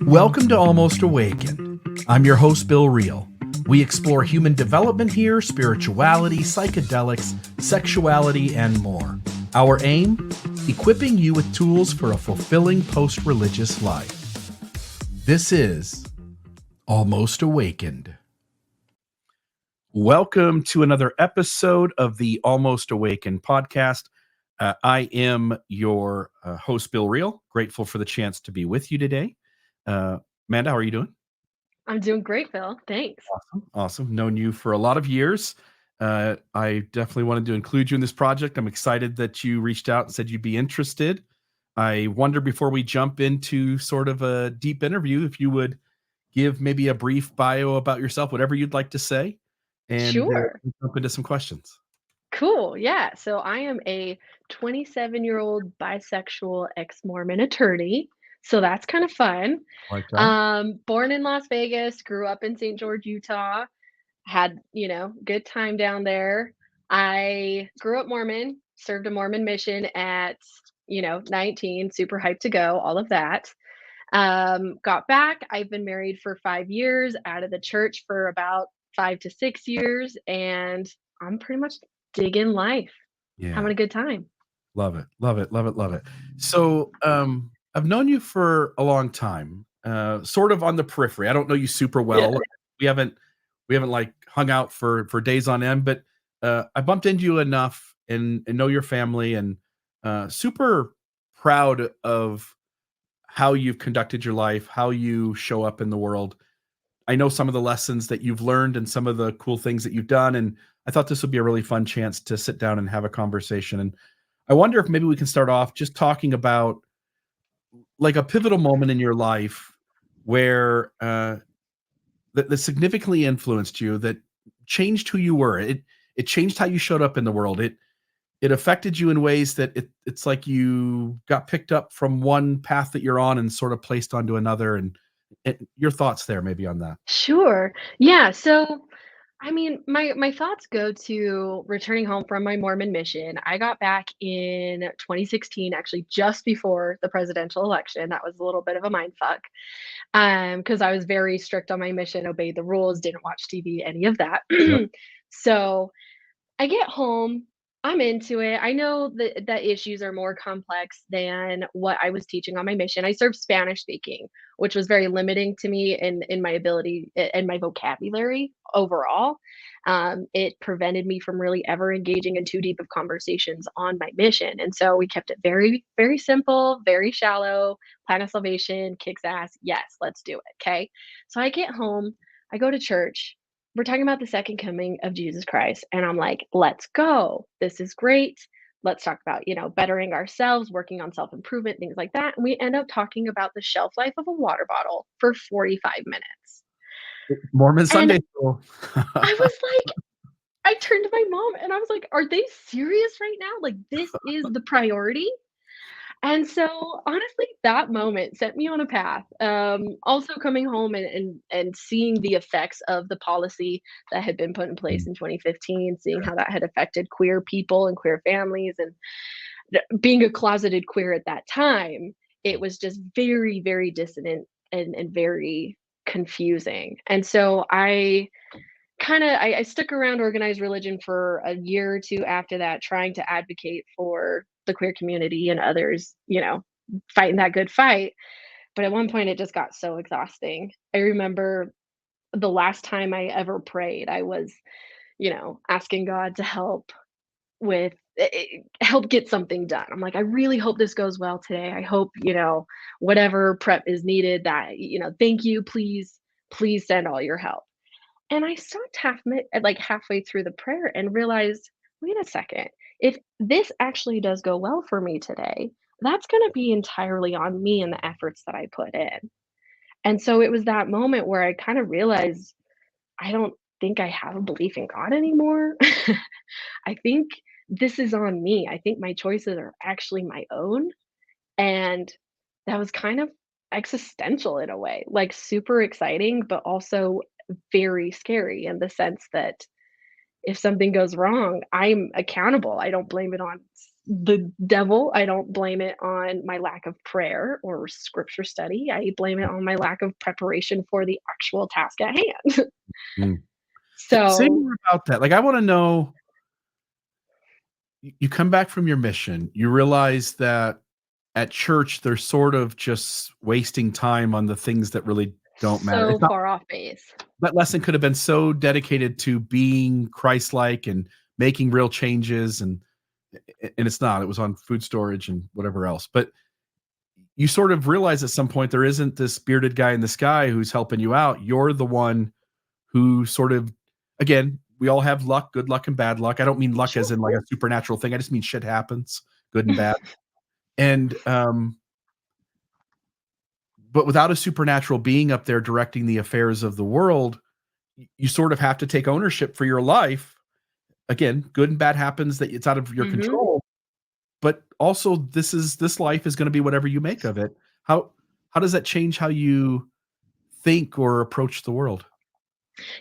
Welcome to Almost Awakened. I'm your host, Bill Reel. We explore human development here, spirituality, psychedelics, sexuality, and more. Our aim? Equipping you with tools for a fulfilling post-religious life. This is Almost Awakened. Welcome to another episode of the Almost Awakened podcast. I am your host, Bill Reel. Grateful for the chance to be with you today. Manda, how are you doing? I'm doing great, Phil. Thanks. Awesome. Known you for a lot of years. I definitely wanted to include you in this project. I'm excited that you reached out and said you'd be interested. I wonder, before we jump into sort of a deep interview, if you would give maybe a brief bio about yourself, whatever you'd like to say, and Sure. jump into some questions. Cool. Yeah. So I am a 27-year-old bisexual ex-Mormon attorney. So that's kind of fun. Like that? Born in Las Vegas, grew up in St. George, Utah, had, good time down there. I grew up Mormon, served a Mormon mission at, 19, super hyped to go, all of that. Got back. I've been married for 5 years, out of the church for about 5 to 6 years, and I'm pretty much digging life, Yeah. having a good time. Love it. Love it. Love it. Love it. So, I've known you for a long time, sort of on the periphery. I don't know you super Yeah. well. We haven't like hung out for days on end, but I bumped into you enough and know your family, and super proud of how you've conducted your life, how you show up in the world. I know some of the lessons that you've learned and some of the cool things that you've done, and I thought this would be a really fun chance to sit down and have a conversation. And I wonder if maybe we can start off just talking about like a pivotal moment in your life where that significantly influenced you, that changed who you were. It changed how you showed up in the world. It affected you in ways that it's like you got picked up from one path that you're on and sort of placed onto another. And your thoughts there maybe on that. Sure. Yeah. So, I mean, my thoughts go to returning home from my Mormon mission. I got back in 2016, actually just before the presidential election. That was a little bit of a mind fuck. Because I was very strict on my mission, obeyed the rules, didn't watch TV, any of that. Yep. So I get home, I'm into it. I know that issues are more complex than what I was teaching on my mission. I served Spanish speaking, which was very limiting to me in my ability and my vocabulary overall. It prevented me from really ever engaging in too deep of conversations on my mission. And so we kept it very, very simple, very shallow. Plan of salvation, kicks ass. Yes, let's do it. Okay. So I get home, I go to church, we're talking about the second coming of Jesus Christ. And I'm like, let's go. This is great. Let's talk about, bettering ourselves, working on self improvement, things like that. And we end up talking about the shelf life of a water bottle for 45 minutes. Mormon And Sunday school. I was like, I turned to my mom and I was like, are they serious right now? Like, this is the priority? And so, honestly, that moment set me on a path. Also coming home and seeing the effects of the policy that had been put in place in 2015, seeing how that had affected queer people and queer families, and being a closeted queer at that time, it was just very, very dissonant and very confusing. And so I stuck around organized religion for a year or two after that, trying to advocate for the queer community and others, fighting that good fight. But at one point, it just got so exhausting. I remember the last time I ever prayed, I was, asking God to help get something done. I'm like, I really hope this goes well today. I hope, whatever prep is needed, that, thank you, please send all your help. And I stopped halfway through the prayer and realized, wait a second, if this actually does go well for me today, that's going to be entirely on me and the efforts that I put in. And so it was that moment where I kind of realized I don't think I have a belief in God anymore. I think this is on me. I think my choices are actually my own. And that was kind of existential in a way, like super exciting, but also very scary in the sense that if something goes wrong, I'm accountable. I don't blame it on the devil. I don't blame it on my lack of prayer or scripture study. I blame it on my lack of preparation for the actual task at hand. Mm. Say So, more about that. Like, I wanna know, you come back from your mission, you realize that at church, they're sort of just wasting time on the things that really don't matter. so It's not far off base. that lesson could have been so dedicated to being Christ-like and making real changes, and it's not. It was on food storage and whatever else. But you sort of realize at some point there isn't this bearded guy in the sky who's helping you out. You're the one who sort of, again, we all have luck, good luck and bad luck. I don't mean luck as Sure. in like a supernatural thing. I just mean shit happens, good and bad. And but without a supernatural being up there directing the affairs of the world, you sort of have to take ownership for your life. Again, good and bad happens that it's out of your Mhm. control, but also this life is gonna be whatever you make of it. How how does that change how you think or approach the world?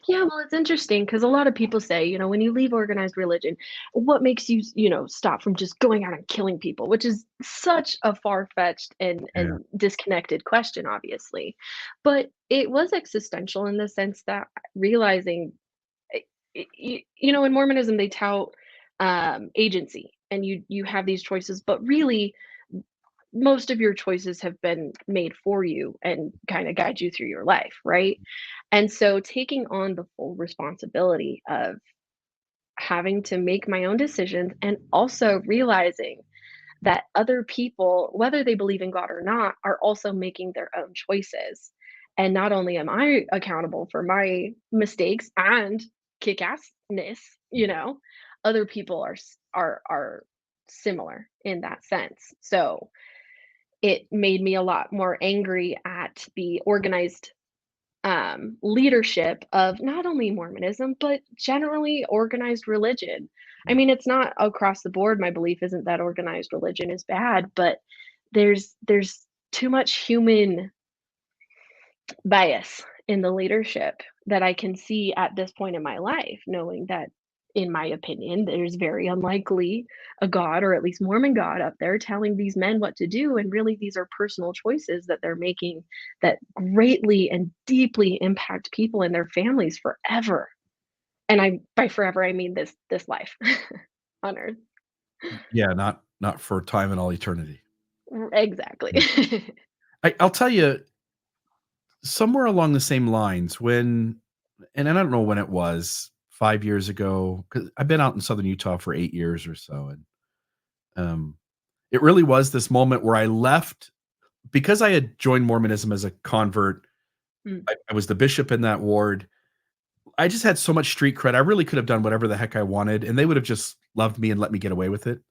Yeah, well, it's interesting because a lot of people say, when you leave organized religion, what makes you, stop from just going out and killing people, which is such a far-fetched and Yeah. disconnected question, obviously. But it was existential in the sense that realizing, in Mormonism, they tout agency, and you have these choices, but really most of your choices have been made for you and kind of guide you through your life, right? And so taking on the full responsibility of having to make my own decisions and also realizing that other people, whether they believe in God or not, are also making their own choices. And not only am I accountable for my mistakes and kick-assness, other people are similar in that sense. So it made me a lot more angry at the organized leadership of not only Mormonism, but generally organized religion. I mean, it's not across the board. My belief isn't that organized religion is bad, but there's too much human bias in the leadership that I can see at this point in my life, knowing that, in my opinion, there's very unlikely a God, or at least Mormon God, up there telling these men what to do. And really, these are personal choices that they're making that greatly and deeply impact people and their families forever. And by forever, I mean this life on earth. Yeah, not for time and all eternity. Exactly. Yeah. I'll tell you, somewhere along the same lines, when and I don't know when it was, 5 years ago, 'cause I've been out in Southern Utah for 8 years or so, and, um, it really was this moment where I left because I had joined Mormonism as a convert. Mm. I was the bishop in that ward. I just had so much street cred, I really could have done whatever the heck I wanted, and they would have just loved me and let me get away with it.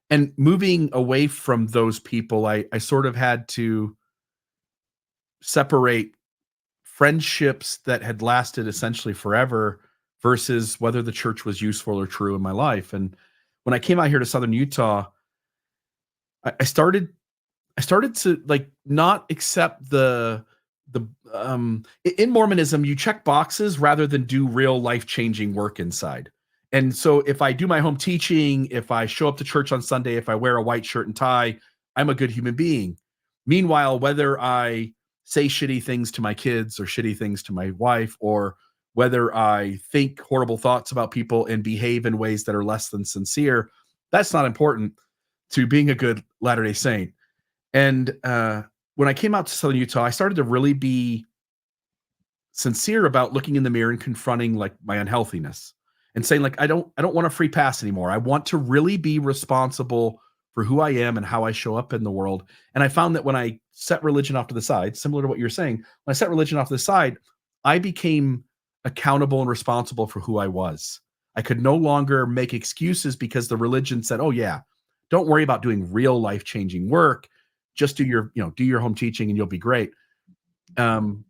And moving away from those people, I sort of had to separate friendships that had lasted essentially forever versus whether the church was useful or true in my life. And when I came out here to Southern Utah, I started to like not accept the in Mormonism, you check boxes rather than do real life-changing work inside. And so if I do my home teaching, if I show up to church on Sunday, if I wear a white shirt and tie, I'm a good human being. Meanwhile, whether I say shitty things to my kids or shitty things to my wife, or whether I think horrible thoughts about people and behave in ways that are less than sincere, that's not important to being a good Latter-day Saint. And, when I came out to Southern Utah, I started to really be sincere about looking in the mirror and confronting, like, my unhealthiness and saying, like, I don't want a free pass anymore. I want to really be responsible for who I am and how I show up in the world. And I found that when I set religion off to the side, similar to what you're saying, when I set religion off to the side, I became accountable and responsible for who I was. I could no longer make excuses because the religion said, "Oh, yeah, don't worry about doing real life-changing work. Just do your home teaching and you'll be great." Um,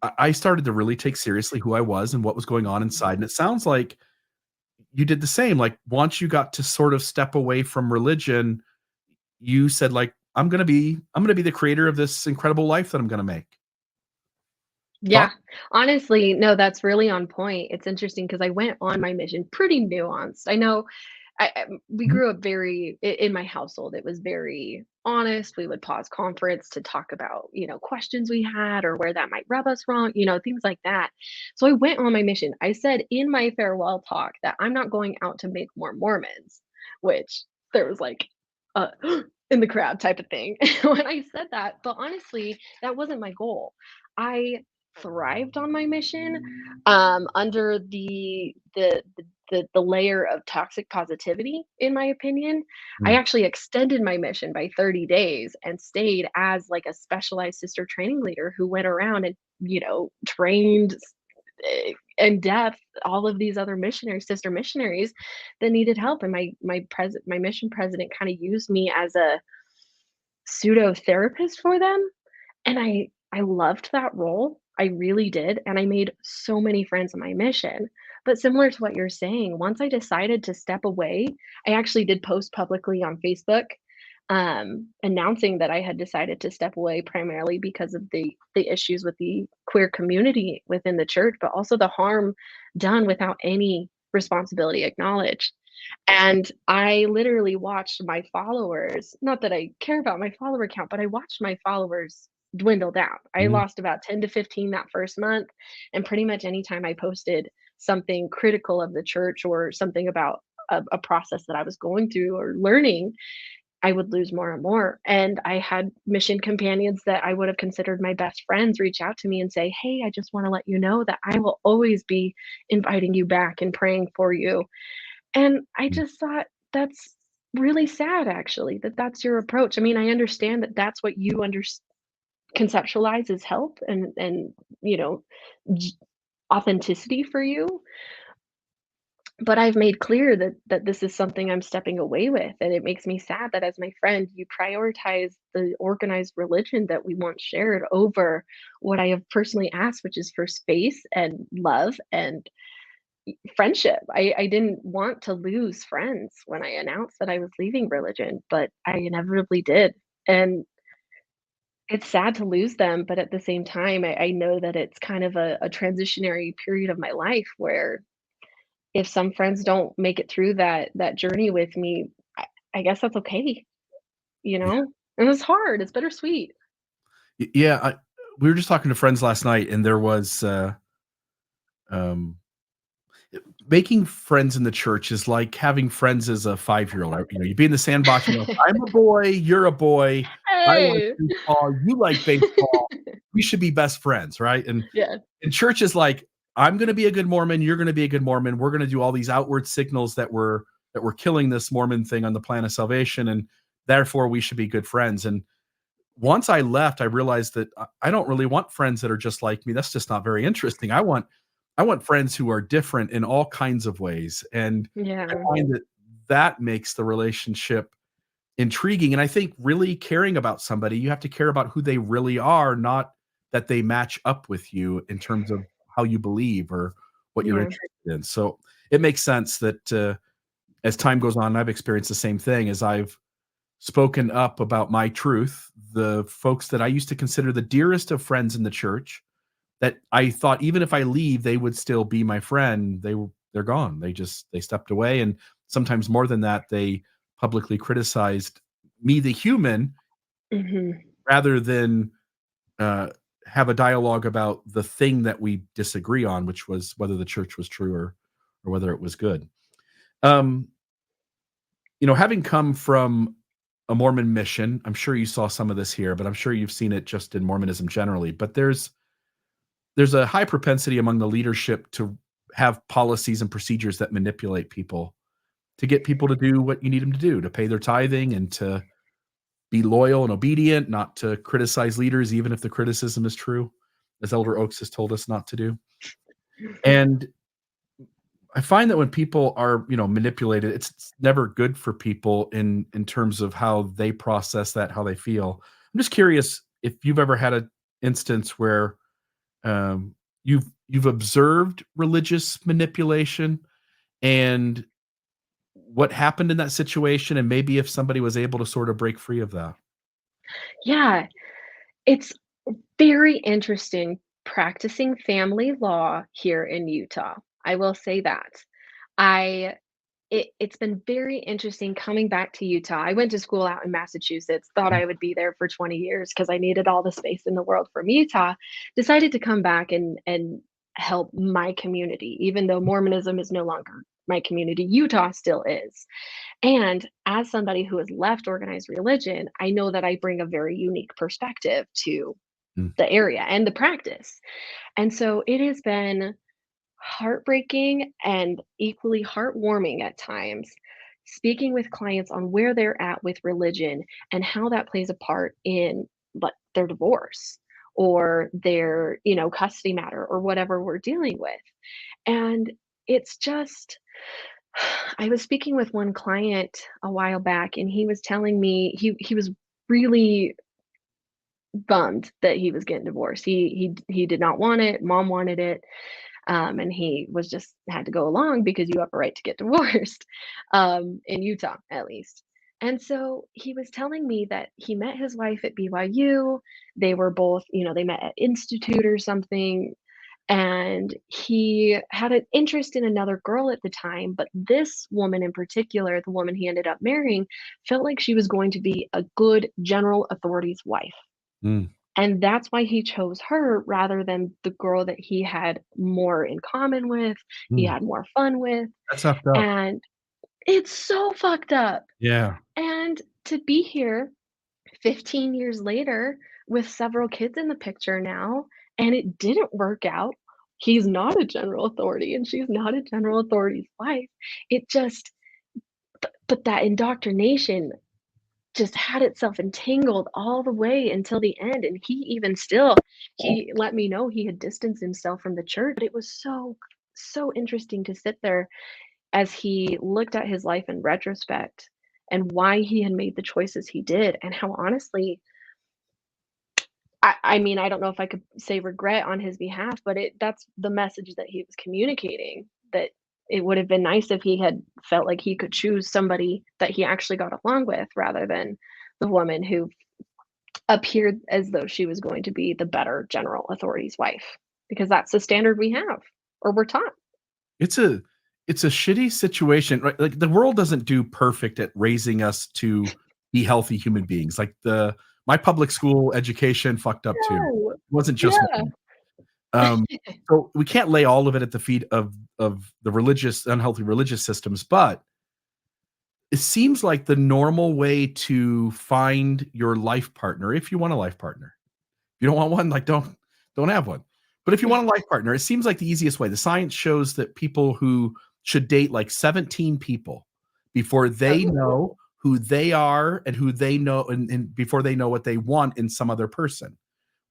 I started to really take seriously who I was and what was going on inside, and it sounds like you did the same. Like, once you got to sort of step away from religion, you said, like, I'm gonna be the creator of this incredible life that I'm gonna make." Yeah, Talk. honestly, no, that's really on point. It's interesting because I went on my mission pretty nuanced. I know We Mhm. grew up very in my household, it was very honest. We would pause conference to talk about, questions we had or where that might rub us wrong, things like that. So I went on my mission. I said in my farewell talk that I'm not going out to make more Mormons, which there was like a in the crowd type of thing when I said that. But honestly, that wasn't my goal. I thrived on my mission under the layer of toxic positivity, in my opinion. I Mm. actually extended my mission by 30 days and stayed as like a specialized sister training leader who went around and, trained in depth all of these other missionaries, sister missionaries that needed help. And my mission president kind of used me as a pseudo therapist for them, and I loved that role, I really did, and I made so many friends on my mission. But similar to what you're saying, once I decided to step away, I actually did post publicly on Facebook, announcing that I had decided to step away primarily because of the issues with the queer community within the church, but also the harm done without any responsibility acknowledged. And I literally watched my followers, not that I care about my follower count, but I watched my followers dwindle down. I Mhm. lost about 10 to 15 that first month. And pretty much anytime I posted something critical of the church or something about a process that I was going through or learning, I would lose more and more. And I had mission companions that I would have considered my best friends reach out to me and say, "Hey, I just want to let you know that I will always be inviting you back and praying for you." And I Mm. just thought, that's really sad actually, that that's your approach. I mean, I understand that that's what you conceptualize as help and, you know, j authenticity for you, but I've made clear that this is something I'm stepping away with, and it makes me sad that as my friend, you prioritize the organized religion that we once shared over what I have personally asked, which is for space and love and friendship. I didn't want to lose friends when I announced that I was leaving religion, but I inevitably did. And it's sad to lose them, but at the same time, I know that it's kind of a transitionary period of my life where if some friends don't make it through that journey with me, I guess that's okay, you Yeah. know? And it's hard, it's bittersweet. Yeah, we were just talking to friends last night, and there was, um making friends in the church is like having friends as a five-year-old. You'd be in the sandbox, "I'm a boy, you're a boy, I like Hey. baseball, you like baseball, we should be best friends," right? Yeah. And church is like, "I'm gonna be a good Mormon, you're gonna be a good Mormon, we're gonna do all these outward signals that we're killing this Mormon thing on the plan of salvation, and therefore we should be good friends." And once I left, I realized that I don't really want friends that are just like me. That's just not very interesting. I want friends who are different in all kinds of ways, and I Yeah. find that that makes the relationship intriguing. And I think really caring about somebody, you have to care about who they really are, not that they match up with you in terms of how you believe or what you're Yeah. interested in. So it makes sense that as time goes on, I've experienced the same thing as I've spoken up about my truth. The folks that I used to consider the dearest of friends in the church, that I thought even if I leave, they would still be my friend, they're gone. They stepped away, and sometimes more than that, they publicly criticized me, the human, Mhm. rather than, uh, have a dialogue about the thing that we disagree on, which was whether the church was true or whether it was good. Um, having come from a Mormon mission, I'm sure you saw some of this here, but I'm sure you've seen it just in Mormonism generally. But there's a high propensity among the leadership to have policies and procedures that manipulate people to get people to do what you need them to do, to pay their tithing and to be loyal and obedient, not to criticize leaders, even if the criticism is true, as Elder Oaks has told us not to do. And I find that when people are, manipulated, it's never good for people in terms of how they process that, how they feel. I'm just curious if you've ever had an instance where you've observed religious manipulation and what happened in that situation, and maybe if somebody was able to sort of break free of that. Yeah, it's very interesting practicing family law here in Utah. I will say that. I it's been very interesting coming back to Utah. I went to school out in Massachusetts, thought I would be there for 20 years because I needed all the space in the world from Utah. Decided to come back and help my community, even though Mormonism is no longer my community, Utah still is. And as somebody who has left organized religion, I know that I bring a very unique perspective to Mm, the area and the practice. And so it has been heartbreaking and equally heartwarming at times, speaking with clients on where they're at with religion and how that plays a part in their divorce or their, custody matter or whatever we're dealing with. And it's just I was speaking with one client a while back and he was telling me he was really bummed that he was getting divorced. He did not want it. Mom wanted it. And he was just had to go along because you have a right to get divorced, in Utah, at least. And so he was telling me that he met his wife at BYU. They were both, they met at Institute or something. And he had an interest in another girl at the time. But this woman in particular, the woman he ended up marrying, felt like she was going to be a good general authority's wife. mm, And that's why he chose her rather than the girl that he had more in common with, he mm. had more fun with, That's effed up. and it's so fucked up. Yeah. And to be here 15 years later with several kids in the picture now, and it didn't work out. He's not a general authority, and she's not a general authority's wife. It just but that indoctrination just had itself entangled all the way until the end, and he even still he let me know he had distanced himself from the church, but it was so interesting to sit there as he looked at his life in retrospect and why he had made the choices he did, and how honestly I mean, I don't know if I could say regret on his behalf, but that's the message that he was communicating, that it would have been nice if he had felt like he could choose somebody that he actually got along with rather than the woman who appeared as though she was going to be the better general authority's wife, because that's the standard we have or we're taught. It's a it's a shitty situation, right? Like, the world doesn't do perfect at raising us to be healthy human beings. Like, the my public school education fucked up too. No. It wasn't just Yeah. mine. Um, so we can't lay all of it at the feet of the unhealthy religious systems, but it seems like the normal way to find your life partner, if you want a life partner. If you don't want one, like, don't have one. But if you want a life partner, it seems like the easiest way. The science shows that people who should date like 17 people before they Oh, know who they are and who they know, and before they know what they want in some other person,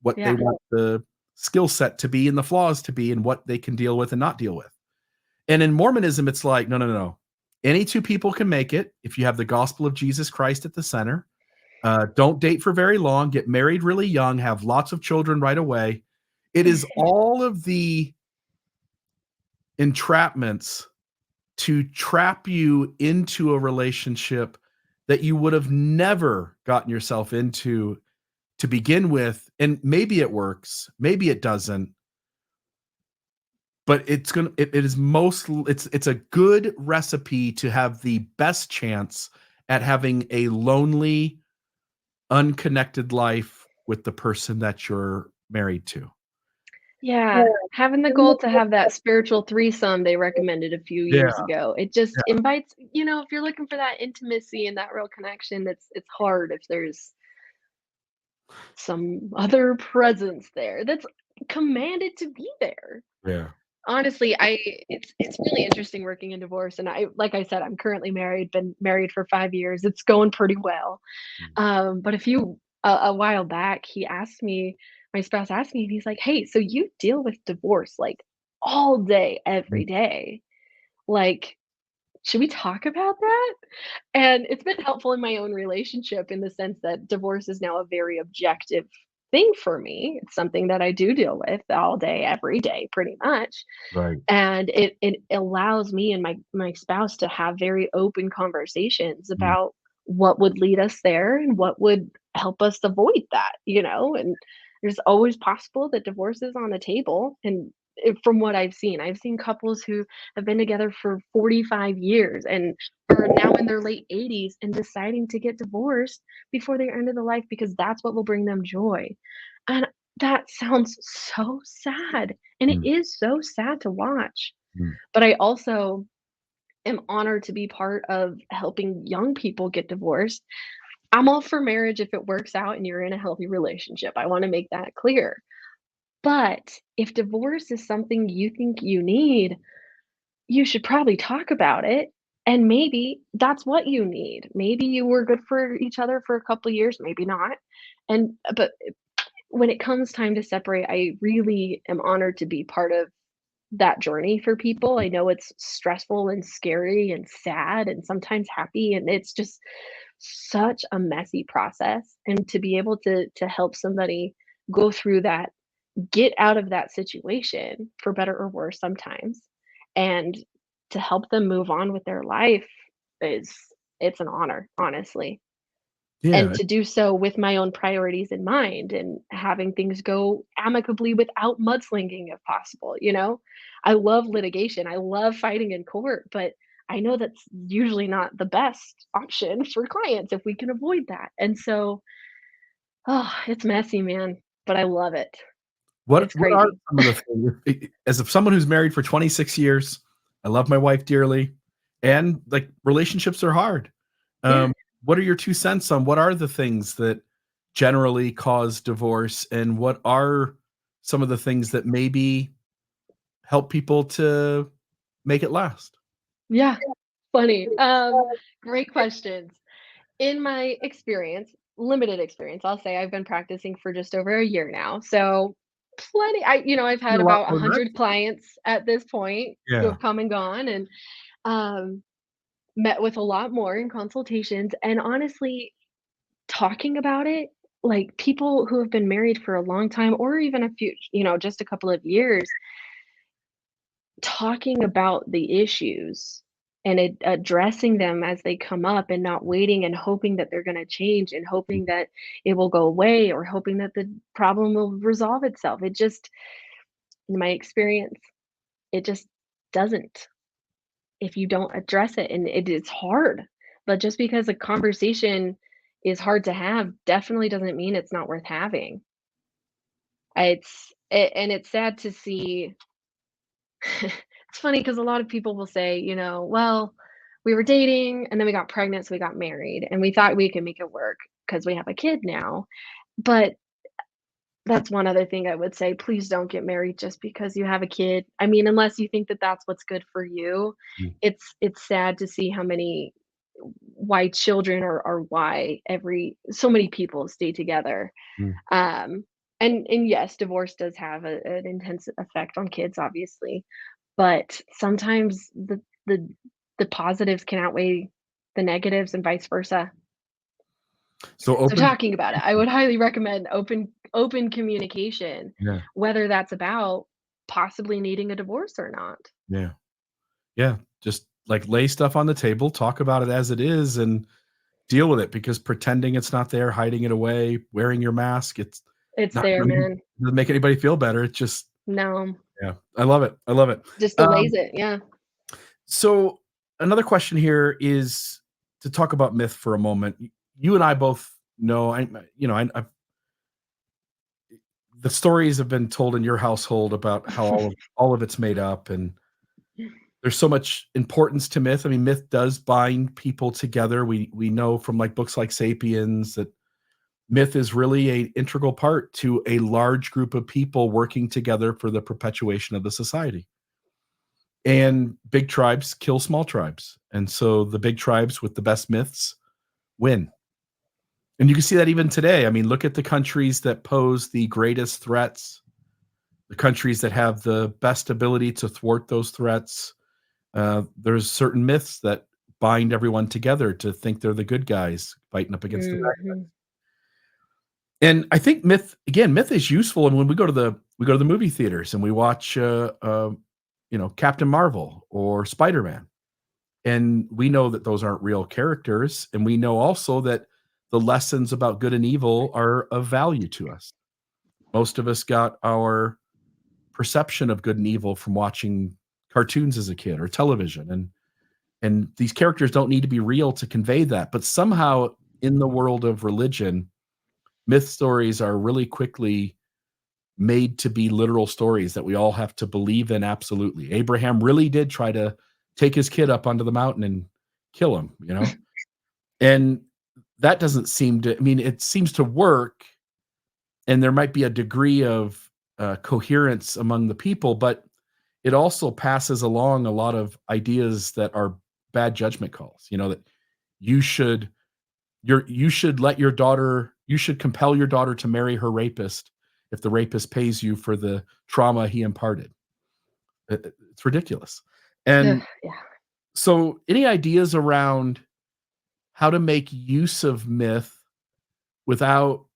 what they yeah. want the skill set to be and the flaws to be and what they can deal with and not deal with. And in Mormonism, it's like, no, no, no, no. Any two people can make it if you have the gospel of Jesus Christ at the center. Don't date for very long, get married really young, have lots of children right away. It is all of the entrapments to trap you into a relationship that you would have never gotten yourself into to begin with. And maybe it works, maybe it doesn't, but it is it's a good recipe to have the best chance at having a lonely, unconnected life with the person that you're married to. Yeah, having the goal to have that spiritual threesome they recommended a few Yeah, years ago, it just yeah, invites if you're looking for that intimacy and that real connection, it's hard if there's some other presence there that's commanded to be there. yeah. Honestly, it's really interesting working in divorce, and like I said, I'm currently married, been married for 5 years, it's going pretty well. Mm, But a while back, my spouse asked me, and he's like, "Hey, so you deal with divorce, like, all day, mm, every day. Like, should we talk about that?" And it's been helpful in my own relationship in the sense that divorce is now a very objective thing for me. It's something that I do deal with all day, every day, pretty much. right. And it allows me and my spouse to have very open conversations Mm, about what would lead us there and what would help us avoid that, and there's always possible that divorce is on the table, and from what I've seen couples who have been together for 45 years and are now in their late 80s and deciding to get divorced before their end of the life because that's what will bring them joy. And that sounds so sad. And it Mm, is so sad to watch. mm. But I also am honored to be part of helping young people get divorced. I'm all for marriage if it works out and you're in a healthy relationship. I want to make that clear. But if divorce is something you think you need, you should probably talk about it. And maybe that's what you need. Maybe you were good for each other for a couple years, maybe not. And but when it comes time to separate, I really am honored to be part of that journey for people. I know it's stressful and scary and sad and sometimes happy, and it's just such a messy process. And to be able to help somebody go through that, get out of that situation for better or worse sometimes, and to help them move on with their life is it's an honor, honestly. And Yeah, to do so with my own priorities in mind and having things go amicably without mudslinging if possible, you know? I love litigation. I love fighting in court, but I know that's usually not the best option for clients if we can avoid that. And so, oh, it's messy, man, but I love it. It's what are crazy. some of the things as of someone who's married for 26 years, I love my wife dearly, and, like, relationships are hard. Yeah. Um, what are your 2 cents on what are the things that generally cause divorce, and what are some of the things that maybe help people to make it last? Yeah. Funny. Great questions. In my experience, limited experience, I'll say I've been practicing for just over a year now. So plenty I've Seen had a lot about more red 100 clients at this point who Yeah. have come and gone and um met with a lot more in consultations and honestly talking about it, like people who have been married for a long time or even a few, just a couple of years, talking about the issues and addressing them as they come up and not waiting and hoping that they're going to change and hoping that it will go away or hoping that the problem will resolve itself. It just, in my experience, it just doesn't if you don't address it. And it is hard. But just because a conversation is hard to have definitely doesn't mean it's not worth having. And it's sad to see. It's funny because a lot of people will say, "Well, we were dating and then we got pregnant, so we got married, and we thought we could make it work because we have a kid now." But that's one other thing I would say, please don't get married just because you have a kid. I mean, unless you think that that's what's good for you. Mm, It's sad to see how many why children are why every so many people stay together. mm. Um, and yes, divorce does have an intense effect on kids, obviously, but sometimes the positives can outweigh the negatives and vice versa. So So open talking about it, I would highly recommend open communication, Yeah, whether that's about possibly needing a divorce or not. yeah, yeah. Just, like, lay stuff on the table, talk about it as it is, and deal with it because pretending it's not there, hiding it away, wearing your mask, it's It's not there, gonna man. doesn't make anybody feel better. It's just No, yeah, I love it, I love it. just Um, delays it. Yeah. so another question here is to talk about myth for a moment. You and I both know, I've the stories have been told in your household about how all of it's made up, and there's so much importance to myth. I mean, myth does bind people together. We know from, like, books like Sapiens that myth is really a integral part to a large group of people working together for the perpetuation of the society. And big tribes kill small tribes. And so the big tribes with the best myths win. And you can see that even today. I mean, look at the countries that pose the greatest threats, the countries that have the best ability to thwart those threats. There's certain myths that bind everyone together to think they're the good guys fighting up against the bad. Mhm. And I think myth is useful, and when we go to the movie theaters and we watch, Captain Marvel or Spider-Man, and we know that those aren't real characters, and we know also that the lessons about good and evil are of value to us. Most of us got our perception of good and evil from watching cartoons as a kid or television, and these characters don't need to be real to convey that. But somehow in the world of religion, myth stories are really quickly made to be literal stories that we all have to believe in absolutely. Abraham really did try to take his kid up onto the mountain and kill him, you know? And that doesn't seem to, I mean, it seems to work, and there might be a degree of coherence among the people, but it also passes along a lot of ideas that are bad judgment calls, you know, that you should you should let your daughter you should compel your daughter to marry her rapist if the rapist pays you for the trauma he imparted. It's ridiculous. Ugh, And yeah. so any ideas around how to make use of myth without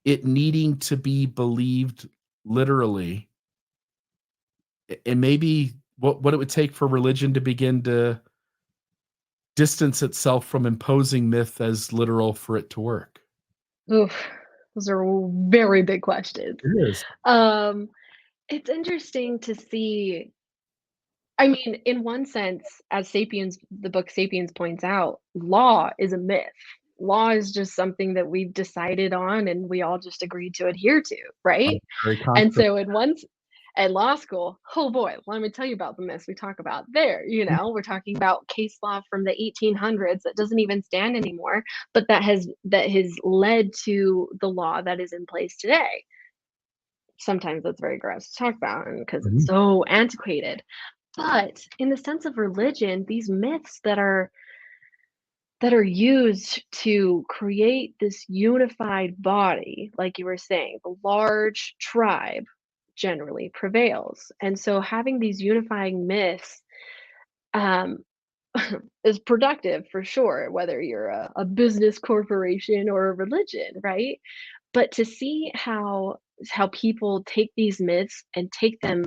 it needing to be believed literally, and maybe what it would take for religion to begin to distance itself from imposing myth as literal for it to work? Oof, those are very big questions. It is. Um, it's interesting to see. I mean, in one sense, as Sapiens, the book Sapiens points out, law is a myth. Law is just something that we've decided on and we all just agreed to adhere to, right? Arbitrary And construct. so at law school, oh boy, let me tell you about the myths we talk about there. We're talking about case law from the 1800s that doesn't even stand anymore, but that has led to the law that is in place today. Sometimes that's very gross to talk about because it's Mhm. so antiquated. But in the sense of religion, these myths that are used to create this unified body, like you were saying, the large tribe generally prevails. And so having these unifying myths um, is productive for sure, whether you're a business corporation or a religion, right? But to see how people take these myths and take them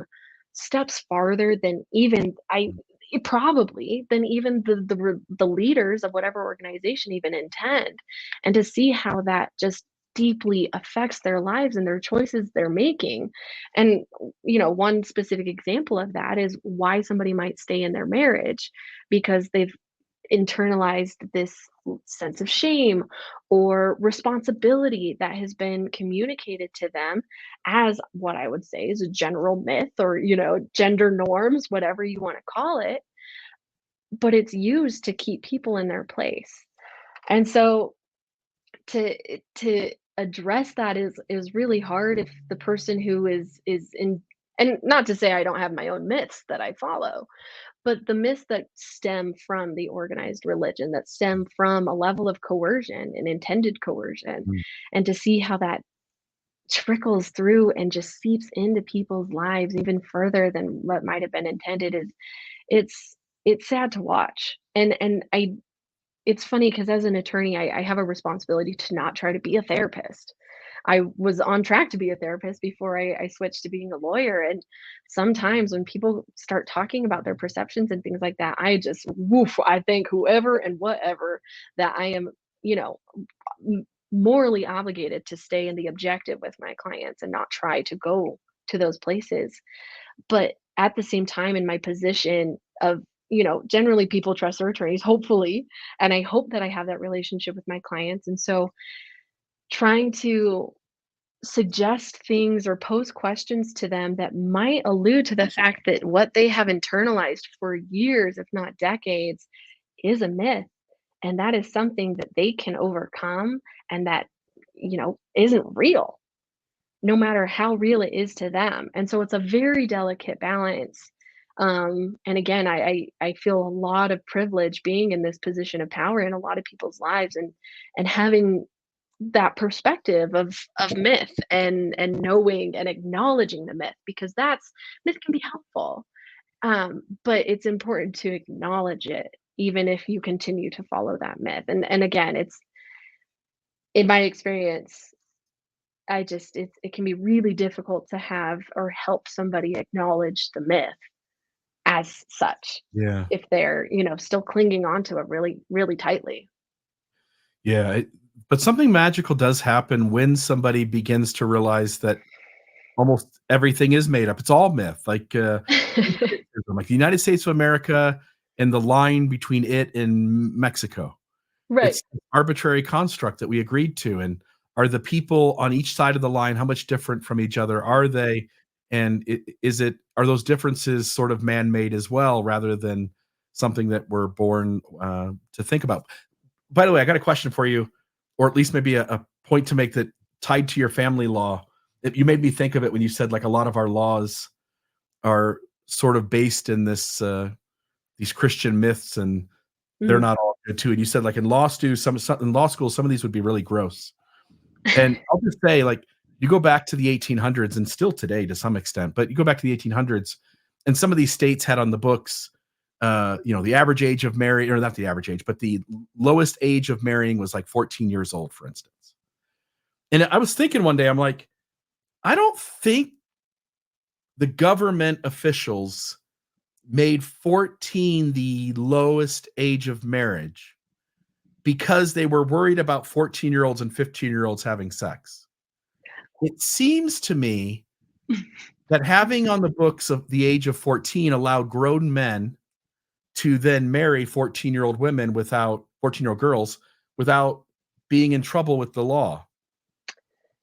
steps farther than even probably than even the leaders of whatever organization even intend, and to see how that just deeply affects their lives and their choices they're making. And one specific example of that is why somebody might stay in their marriage because they've internalized this sense of shame or responsibility that has been communicated to them as what I would say is a general myth or, gender norms, whatever you want to call it, but it's used to keep people in their place. And so to address that is really hard if the person who is in, and not to say I don't have my own myths that I follow, but the myths that stem from the organized religion, that stem from a level of coercion and intended coercion, Mm. and to see how that trickles through and just seeps into people's lives even further than what might have been intended is it's it's sad to watch. And I it's funny because as an attorney, I have a responsibility to not try to be a therapist. I was on track to be a therapist before I switched to being a lawyer. And sometimes when people start talking about their perceptions and things like that, I just woof, I think whoever and whatever that I am, you know, morally obligated to stay in the objective with my clients and not try to go to those places. But at the same time, in my position of, generally people trust their attorneys, hopefully, and I hope that I have that relationship with my clients. And so trying to suggest things or pose questions to them that might allude to the fact that what they have internalized for years, if not decades, is a myth. And that is something that they can overcome and that, isn't real no matter how real it is to them. And so it's a very delicate balance. And again, I feel a lot of privilege being in this position of power in a lot of people's lives and having that perspective of myth and knowing and acknowledging the myth because that's myth can be helpful. But it's important to acknowledge it even if you continue to follow that myth. And again, it's in my experience, it can be really difficult to have or help somebody acknowledge the myth as such Yeah. if they're, still clinging on to it really, really tightly. Yeah, but something magical does happen when somebody begins to realize that almost everything is made up. It's all myth. Like the United States of America and the line between it and Mexico. Right. It's an arbitrary construct that we agreed to, and are the people on each side of the line, how much different from each other are they? And are those differences sort of man-made as well, rather than something that we're born to think about? By the way, I got a question for you, or at least maybe a point to make that tied to your family law. You made me think of it when you said like a lot of our laws are sort of based in these Christian myths, and they're Mhm. not all good too. And you said like in in law school, some of these would be really gross. And I'll just say, like, you go back to the 1800s and still today to some extent, but you go back to the 1800s, and some of these states had on the books, the average age of marriage, or not the average age, but the lowest age of marrying was like 14 years old, for instance. And I was thinking one day, I'm like, I don't think the government officials made 14 the lowest age of marriage because they were worried about 14-year-olds and 15-year-olds having sex. It seems to me that having on the books of the age of 14 allowed grown men to then marry 14-year-old women without 14-year-old girls without being in trouble with the law.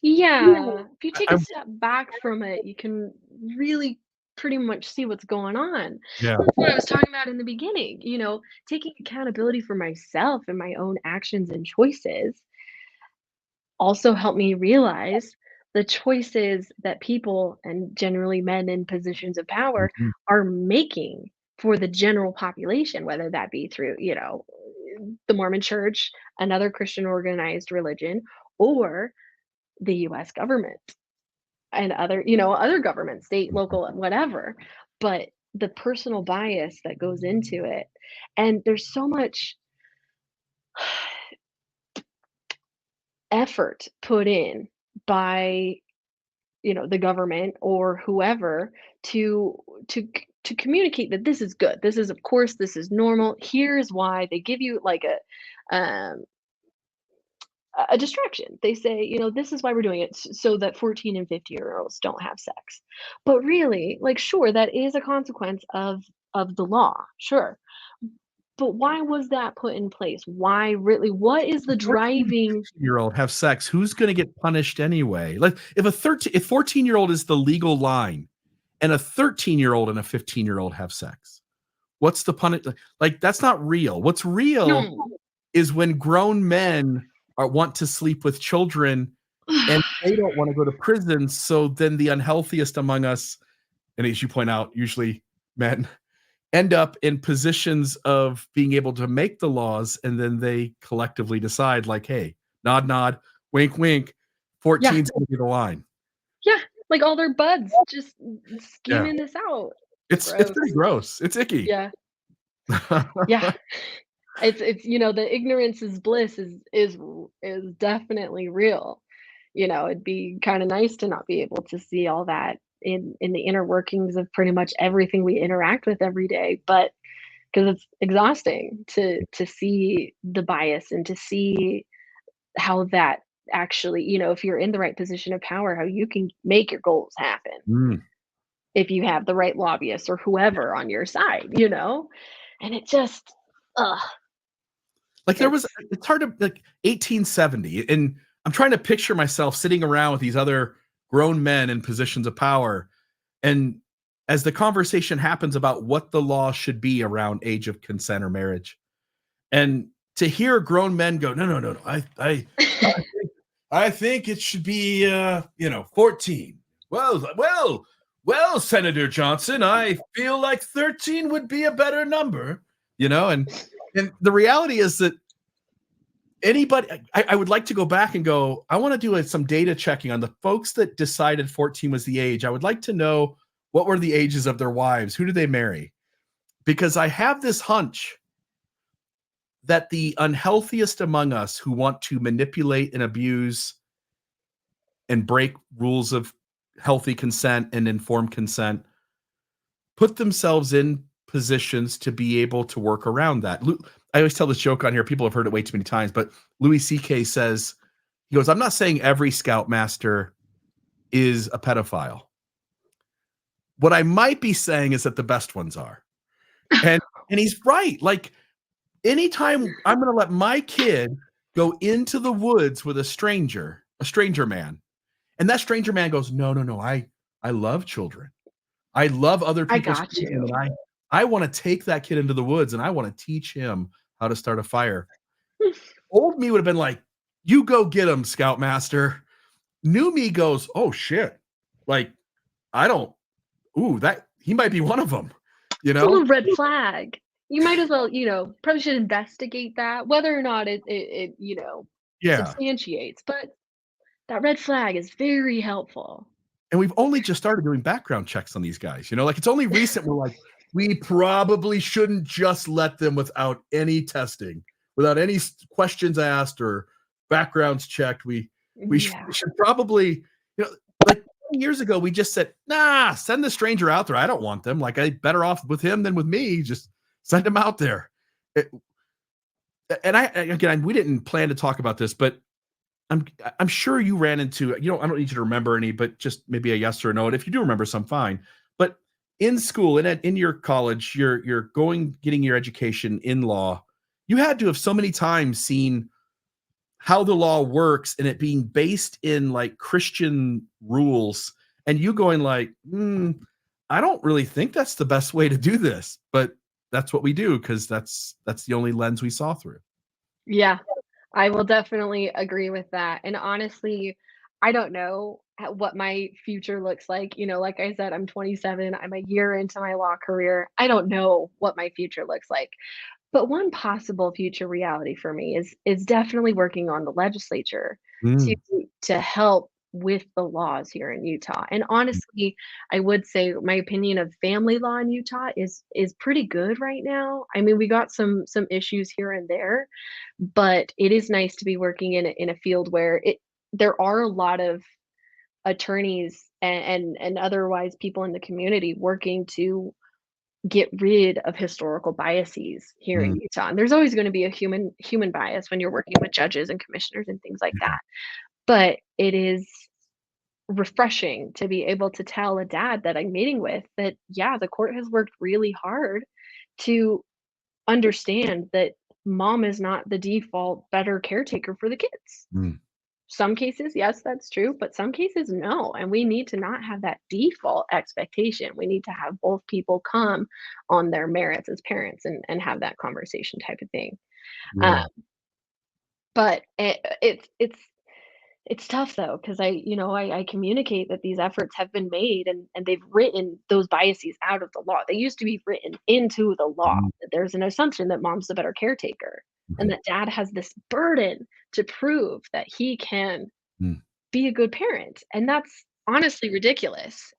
Yeah, if you take I a step back from it, you can really pretty much see what's going on. Yeah. That's what I was talking about in the beginning, taking accountability for myself and my own actions and choices also helped me realize the choices that people, and generally men in positions of power, Mhm. are making for the general population, whether that be through, the Mormon church, another Christian organized religion, or the US government and other governments, state, Mhm. local, whatever. But the personal bias that goes into it, and there's so much effort put in by, the government or whoever to to communicate that this is good. This is, of course, this is normal. Here's why. They give you like a distraction. They say, this is why we're doing it, so that 14 and 50-year-olds don't have sex. But really, like, sure, that is a consequence of the law. Sure. But why was that put in place? Why really? What is the 14 and driving? 15-year-old have sex, who's gonna get punished anyway? Like, if 14-year-old is the legal line and a 13-year-old and a 15-year-old have sex, what's the punish like, that's not real. What's real No. is when grown men want to sleep with children, and they don't wanna go to prison, so then the unhealthiest among us, and as you point out, usually men, end up in positions of being able to make the laws, and then they collectively decide like, "Hey, nod, nod, wink, wink, Yeah. 14's gonna be the line." Yeah. Like all their buds just Yeah. scheming this out. It's Gross. pretty gross. It's icky. Yeah. Yeah. It's the ignorance is bliss is definitely real. It'd be kind of nice to not be able to see all that in the inner workings of pretty much everything we interact with every day, but because it's exhausting to see the bias and to see how that actually, if you're in the right position of power, how you can make your goals happen Mm. if you have the right lobbyists or whoever on your side. And it just, ugh, Like, it's it's hard to like, 1870, and I'm trying to picture myself sitting around with these other grown men in positions of power, and as the conversation happens about what the law should be around age of consent or marriage, and to hear grown men go, "No, no, no, no, I think it should be, 14." Well, Senator Johnson, I feel like 13 would be a better number, and the reality is that I would like to go back and go, I want to do some data checking on the folks that decided 14 was the age. I would like to know what were the ages of their wives? Who did they marry? Because I have this hunch that the unhealthiest among us who want to manipulate and abuse and break rules of healthy consent and informed consent put themselves in positions to be able to work around that. I always tell this joke on here. People have heard it way too many times, but Louis C.K. says, he goes, I'm not saying every scoutmaster is a pedophile. What I might be saying is that the best ones are. And he's right. Like anytime I'm going to let my kid go into the woods with a stranger man, and that stranger man goes, no, no, no, I love children. I love other I people's got children, you. and I want to take that kid into the woods and I want to teach him how to start a fire. Old me would have been like, you go get him, Scoutmaster. New me goes, oh shit. Like, I don't, ooh, that he might be one of them, you It's a know? little red flag. You might as well, probably should investigate that, whether or not it Yeah. substantiates, but that red flag is very helpful. And we've only just started doing background checks on these guys, like it's only recent. We're like, we probably shouldn't just let them without any testing, without any questions asked or backgrounds checked. We Yeah. should probably, like 20 years ago, we just said, nah, send the stranger out there. I don't want them. Like I better off with him than with me. Just send him out there. It- and again, we didn't plan to talk about this, but I'm sure you ran into, I don't need you to remember any, but just maybe a yes or a no. And if you do remember some, fine. But in school and in your college, you're getting your education in law. You had to have so many times seen how the law works and it being based in like Christian rules, and you going like, I don't really think that's the best way to do this, but that's what we do because that's the only lens we saw through. Yeah. I will definitely agree with that, and honestly, I don't know what my future looks like, like I said, I'm 27, I'm a year into my law career, I don't know what my future looks like, but one possible future reality for me is definitely working on the legislature to Mm, to help with the laws here in Utah, and honestly, I would say my opinion of family law in Utah is pretty good right now. I mean, we got some issues here and there, but it is nice to be working in a field where there are a lot of attorneys and otherwise people in the community working to get rid of historical biases here in mm, Utah. And there's always going to be a human bias when you're working with judges and commissioners and things like yeah. that. But it is refreshing to be able to tell a dad that I'm meeting with that, yeah, the court has worked really hard to understand that mom is not the default better caretaker for the kids. Mm, Some cases, yes, that's true, but some cases, no. And we need to not have that default expectation. We need to have both people come on their merits as parents and have that conversation type of thing. Uh, yeah. but it's tough though, because I communicate that these efforts have been made and they've written those biases out of the law. They used to be written into the law. Mm, That there's an assumption that mom's the better caretaker and right. that dad has this burden to prove that he can Mm, be a good parent. And that's honestly ridiculous.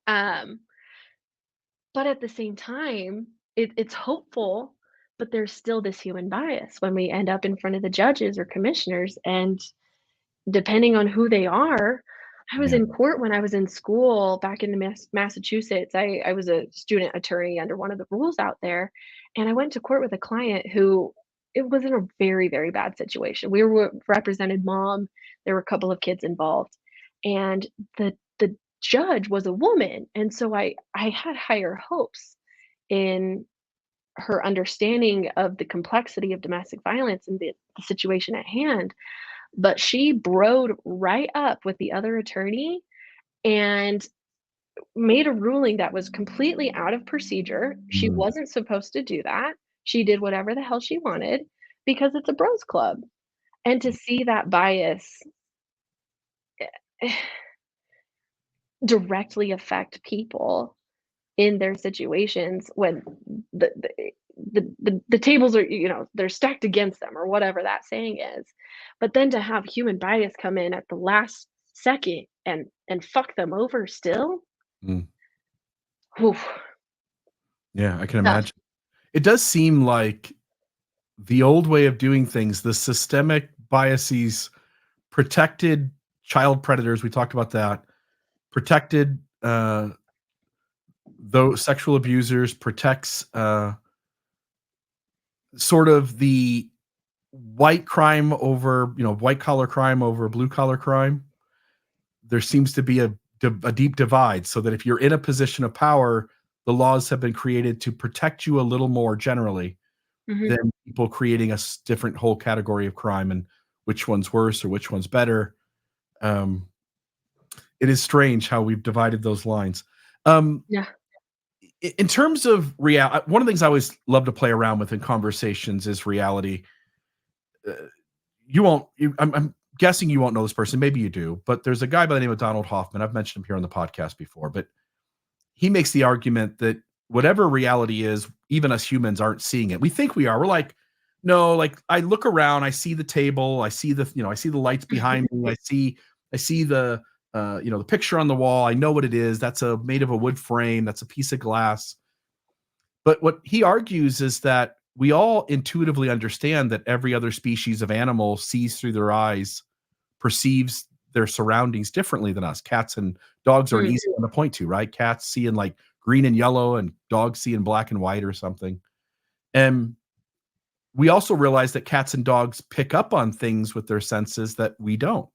But at the same time, it's hopeful, but there's still this human bias when we end up in front of the judges or commissioners. And depending on who they are, I was yeah. in court when I was in school back in Massachusetts. I was a student attorney under one of the rules out there, and I went to court with a client who it was in a very, very bad situation. We were represented mom, there were a couple of kids involved, and the judge was a woman, and so I had higher hopes in her understanding of the complexity of domestic violence and the situation at hand, but she broed right up with the other attorney and made a ruling that was completely out of procedure. She Mm, wasn't supposed to do that. She did whatever the hell she wanted because it's a bros club. And to see that bias directly affect people in their situations when the tables are, they're stacked against them or whatever that saying is, but then to have human bias come in at the last second and fuck them over still. mm. Whew, Yeah, I can tough. imagine. It does seem like the old way of doing things, the systemic biases protected child predators, we talked about that, protected, those sexual abusers, protects, sort of the white crime over, white collar crime over blue collar crime. There seems to be a a deep divide, so that if you're in a position of power, the laws have been created to protect you a little more generally Mhm. than people creating a different whole category of crime and which one's worse or which one's better. Um, it is strange how we've divided those lines. Um, Yeah. in terms of reality, one of the things I always love to play around with in conversations is reality. Uh, I'm guessing you won't know this person. Maybe you do, but there's a guy by the name of Donald Hoffman. I've mentioned him here on the podcast before, but he makes the argument that whatever reality is, even us humans aren't seeing it. We think we are. We're like, no, like I look around, I see the table, I see I see the lights behind me, I see the picture on the wall. I know what it is. That's made of a wood frame. That's a piece of glass. But what he argues is that we all intuitively understand that every other species of animal sees through their eyes, perceives their surroundings differently than us. Cats and dogs are an Mm. easy one to point to, right? Cats see in like green and yellow, and dogs see in black and white or something. And we also realize that cats and dogs pick up on things with their senses that we don't.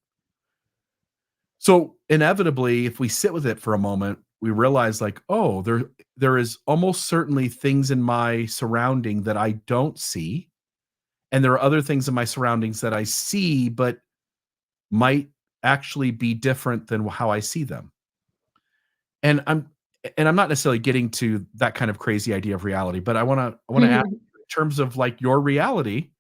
So inevitably, if we sit with it for a moment, we realize like, oh, there is almost certainly things in my surrounding that I don't see. And there are other things in my surroundings that I see, but might actually be different than how I see them. And I'm not necessarily getting to that kind of crazy idea of reality, but I wanna ask in terms of like your reality,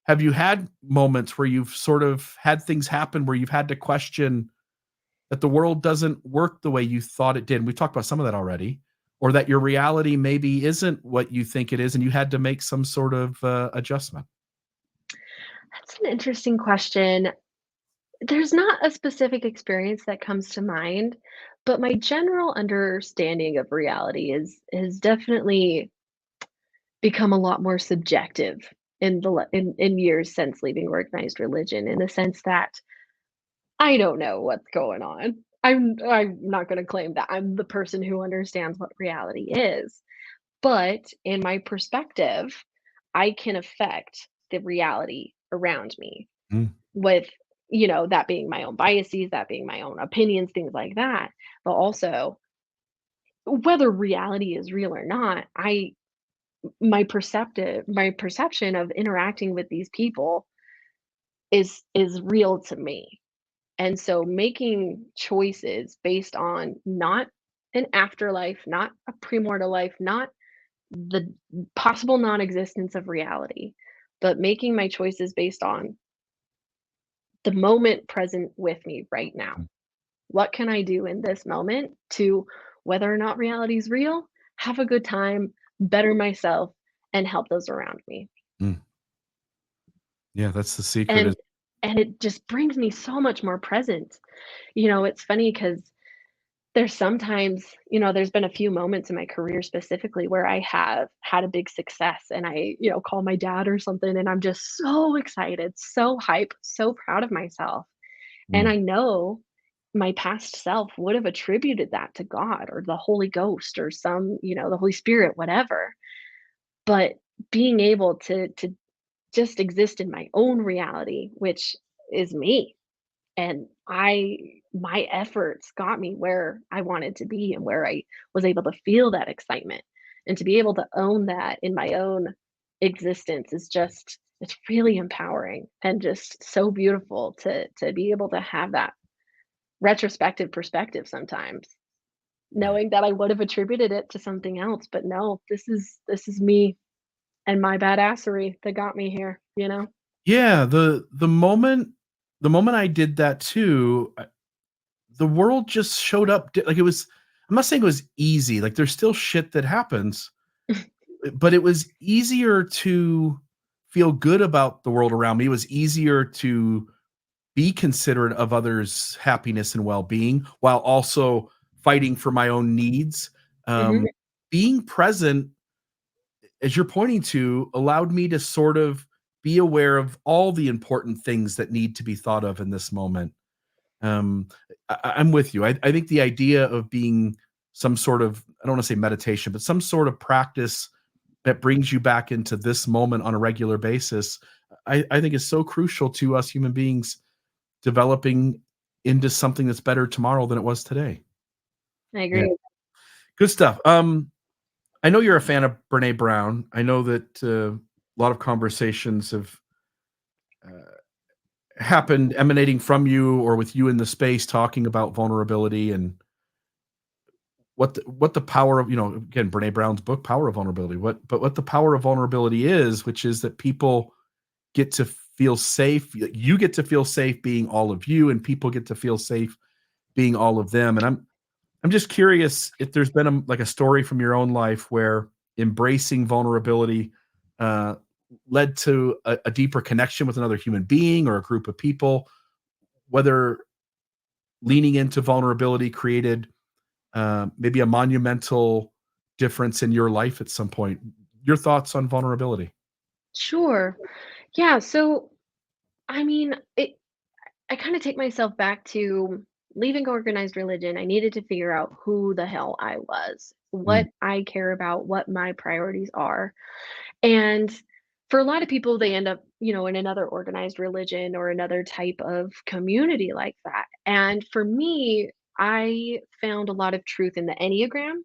have you had moments where you've sort of had things happen where you've had to question that the world doesn't work the way you thought it did? And we've talked about some of that already, or that your reality maybe isn't what you think it is and you had to make some sort of adjustment? That's an interesting question. There's not a specific experience that comes to mind, but my general understanding of reality is has definitely become a lot more subjective in in years since leaving organized religion, in the sense that I don't know what's going on. I'm not gonna claim that I'm the person who understands what reality is, but in my perspective, I can affect the reality around me Mm, with, that being my own biases, that being my own opinions, things like that. But also, whether reality is real or not, my perception of interacting with these people is real to me. And so making choices based on not an afterlife, not a premortal life, not the possible non-existence of reality, but making my choices based on the moment present with me right now. mm, What can I do in this moment to, whether or not reality is real, have a good time, better myself, and help those around me? mm. Yeah, that's the secret is And and it just brings me so much more present. It's funny because there's sometimes, there's been a few moments in my career specifically where I have had a big success, and I, call my dad or something, and I'm just so excited, so hype, so proud of myself. And mm, I know my past self would have attributed that to God or the Holy Ghost or the Holy Spirit, whatever. But being able to just exist in my own reality, which is me, and my efforts got me where I wanted to be and where I was able to feel that excitement. And to be able to own that in my own existence is just, it's really empowering and just so beautiful to be able to have that retrospective perspective sometimes, right. knowing that I would have attributed it to something else, but no, this is me and my badassery that got me here. Yeah, the moment I did that too, the world just showed up like it was. I'm not saying it was easy, like, there's still shit that happens, but it was easier to feel good about the world around me. It was easier to be considerate of others' happiness and well-being while also fighting for my own needs. Mhm. Being present, as you're pointing to, allowed me to sort of be aware of all the important things that need to be thought of in this moment. Um, I'm with you. I think the idea of being some sort of, I don't want to say meditation, but some sort of practice that brings you back into this moment on a regular basis, I think is so crucial to us human beings developing into something that's better tomorrow than it was today. I Yeah. agree. Good stuff. I know you're a fan of Brene Brown. I know that a lot of conversations have uh, happened emanating from you or with you in the space talking about vulnerability and what the power of, again, Brene Brown's book, Power of Vulnerability. What the power of vulnerability is, which is that people get to feel safe. You get to feel safe being all of you, and people get to feel safe being all of them. And I'm just curious if there's been a story from your own life where embracing vulnerability uh, led to a deeper connection with another human being or a group of people, whether leaning into vulnerability created maybe a monumental difference in your life at some point. Your thoughts on vulnerability? Sure. Yeah, so, I mean, I kinda take myself back to leaving organized religion. I needed to figure out who the hell I was, Mm, what I care about, what my priorities are, and for a lot of people, they end up, in another organized religion or another type of community like that, and for me, I found a lot of truth in the Enneagram,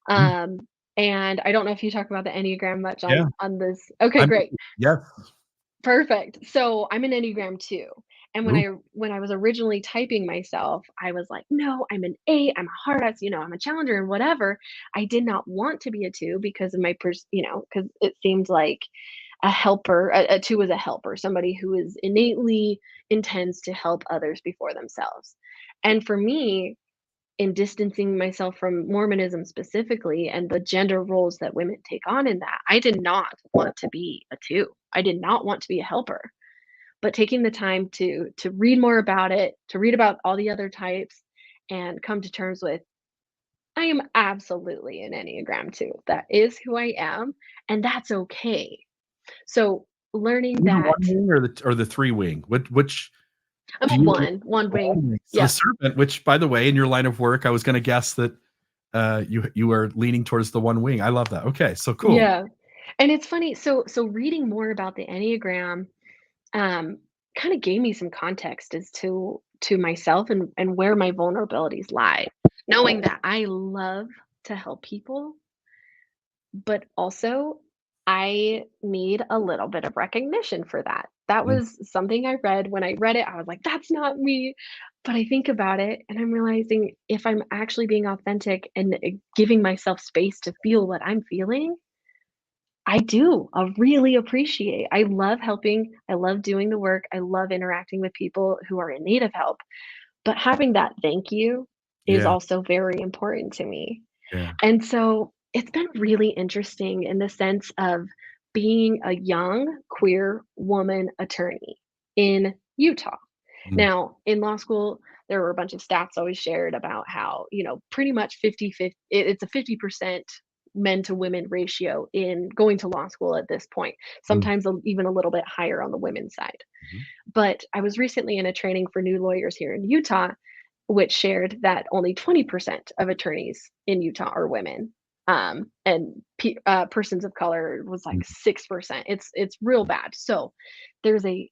mm, um, and I don't know if you talk about the Enneagram much yeah, on this. Okay, I'm great. yeah. Perfect. So I'm an Enneagram 2. And when Ooh, I was originally typing myself, I was like, no, I'm an 8, I'm a hard ass, I'm a challenger and whatever. I did not want to be a 2 because of because it seemed like a helper, a 2 is a helper, somebody who is innately intends to help others before themselves. And for me, in distancing myself from Mormonism specifically and the gender roles that women take on in that, I did not want to be a 2. I did not want to be a helper. But taking the time to read more about it, to read about all the other types and come to terms with I am absolutely an Enneagram 2. That is who I am, and that's okay. So learning are you the that one wing or the three wing? Which I'm do a you? 1 The wing. one wing. So the Yeah. serpent, which by the way, in your line of work, I was going to guess that you are leaning towards the one wing. I love that. Okay, so cool. Yeah. And it's funny, so reading more about the Enneagram um, kind of gave me some context as to myself and where my vulnerabilities lie. Knowing that I love to help people, but also I need a little bit of recognition for that. That Mm, was something I read. When I read it, I was like, that's not me. But I think about it and I'm realizing if I'm actually being authentic and giving myself space to feel what I'm feeling, I do. I really appreciate. I love helping. I love doing the work. I love interacting with people who are in need of help. But having that thank you is yeah, also very important to me. yeah. And so it's been really interesting in the sense of being a young queer woman attorney in Utah. Mm, Now, in law school, there were a bunch of stats always shared about how, pretty much 50-50, it's a 50% men to women ratio in going to law school at this point, mm, sometimes even a little bit higher on the women's side. mhm, But I was recently in a training for new lawyers here in Utah, which shared that only 20% of attorneys in Utah are women. And persons of color was like mm, 6%. It's real bad. So there's a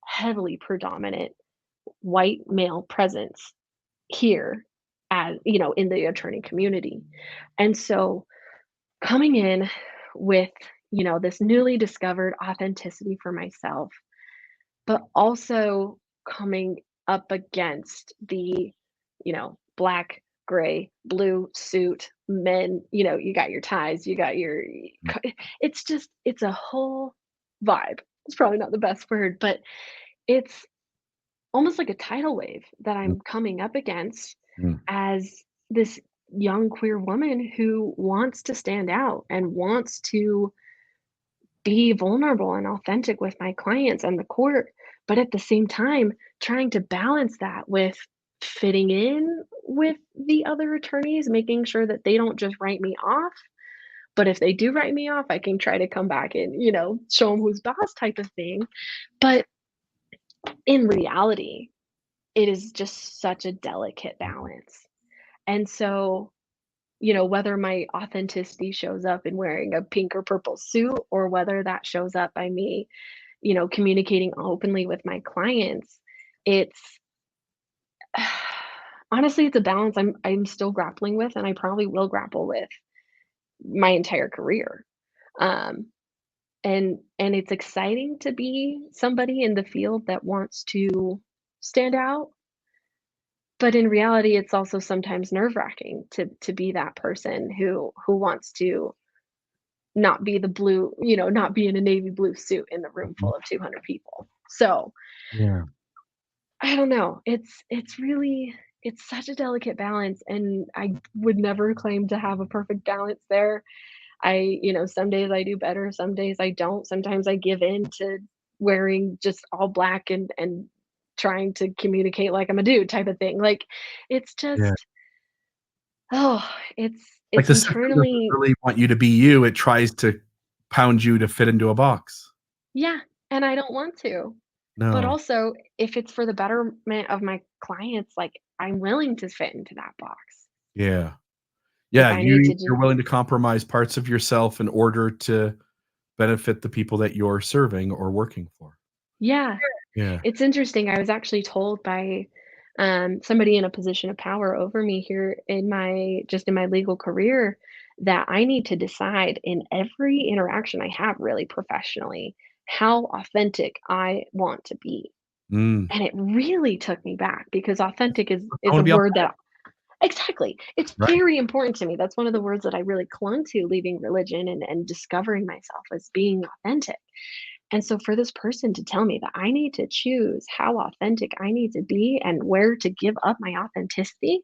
heavily predominant white male presence here as in the attorney community. And so coming in with this newly discovered authenticity for myself, but also coming up against the black, gray, blue suit men. You got your ties, you got your mm, it's a whole vibe. It's probably not the best word, but it's almost like a tidal wave that mm, I'm coming up against mm, as this young queer woman who wants to stand out and wants to be vulnerable and authentic with my clients and the court, but at the same time, trying to balance that with fitting in with the other attorneys, making sure that they don't just write me off. But if they do write me off, I can try to come back and, show them who's boss type of thing. But in reality, it is just such a delicate balance. And so, whether my authenticity shows up in wearing a pink or purple suit, or whether that shows up by me, communicating openly with my clients, it's Honestly, it's a balance I'm still grappling with, and I probably will grapple with my entire career. Um, and it's exciting to be somebody in the field that wants to stand out, but in reality, it's also sometimes nerve-wracking to be that person who wants to not be the blue, not be in a navy blue suit in the room Mhm. full of 200 people. So, Yeah. I don't know. It's really it's such a delicate balance, and I would never claim to have a perfect balance there. Some days I do better, some days I don't. Sometimes I give in to wearing just all black and trying to communicate like I'm a dude type of thing. Like, it's Yeah. just oh, Like it's the system doesn't internally really want you to be you, it tries to pound you to fit into a box. yeah, and I don't want to. But No. also, if it's for the betterment of my clients, like, I'm willing to fit into that box. Yeah. If Yeah, I need to you're just willing to compromise parts of yourself in order to benefit the people that you're serving or working for. yeah. Yeah. It's interesting, I was actually told by, somebody in a position of power over me here in my legal career, that I need to decide in every interaction I have really professionally, how authentic I want to be. Mm. And it really took me back because authentic I is a wanna be word authentic, that exactly. It's right? very important to me. That's one of the words that I really clung to leaving religion and discovering myself as being authentic. And so for this person to tell me that I need to choose how authentic I need to be and where to give up my authenticity,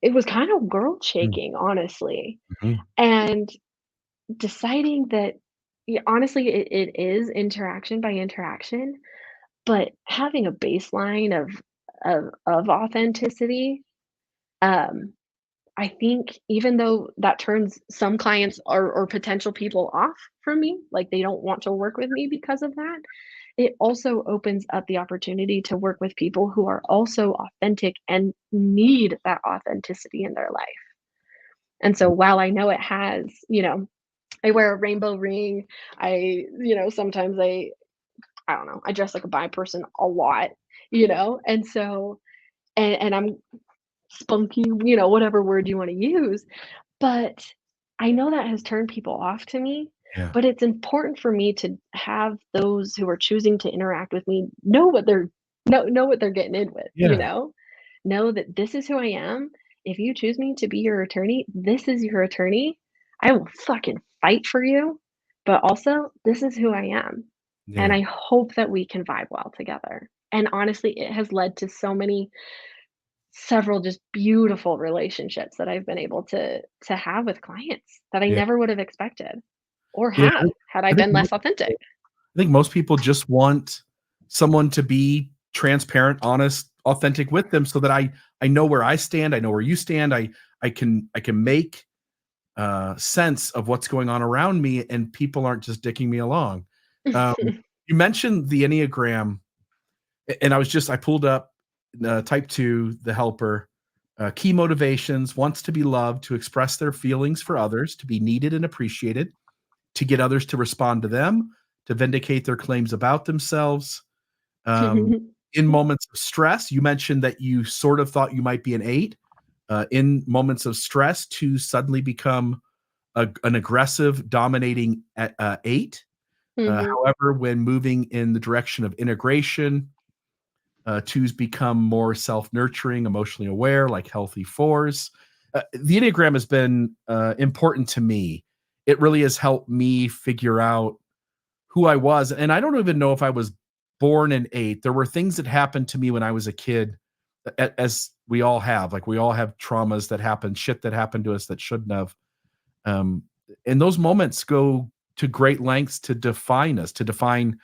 it was kind of world Mm, shaking, honestly. mhm. And deciding that, yeah, honestly, it is interaction by interaction, but having a baseline of authenticity, um, I think even though that turns some clients or potential people off from me, like they don't want to work with me because of that, it also opens up the opportunity to work with people who are also authentic and need that authenticity in their life. And so while I know it has, I wear a rainbow ring, sometimes I don't know, I dress like a bi person a lot, and so and I'm spunky, whatever word you wanna use, but I know that has turned people off to me, Yeah. but it's important for me to have those who are choosing to interact with me know what they're getting in with, Yeah. Know that this is who I am. If you choose me to be your attorney, this is your attorney. I will fucking fight for you, but also, this is who I am, and Yeah. I hope that we can vibe well together. And honestly, it has led to several just beautiful relationships that I've been able to have with clients that I Yeah. never would have expected or Yeah. had I I think been most less authentic. I think most people just want someone to be transparent, honest, authentic with them so that I know where I stand, I know where you stand, I can make, sense of what's going on around me, and people aren't just dicking me along. Um, you mentioned the Enneagram, and I pulled up, type 2, the helper, key motivations, wants to be loved, to express their feelings for others, to be needed and appreciated, to get others to respond to them, to vindicate their claims about themselves. Um, in moments of stress, you mentioned that you sort of thought you might be an 8. In moments of stress, to suddenly become an aggressive, dominating 8. Mhm, However, when moving in the direction of integration, 2s become more self-nurturing, emotionally aware, like healthy 4s. The Enneagram has been important to me. It really has helped me figure out who I was, and I don't even know if I was born an 8. There were things that happened to me when I was a kid, as we all have. Like, we all have traumas that happen, shit that happened to us that shouldn't have. Um, and those moments go to great lengths to define us, to define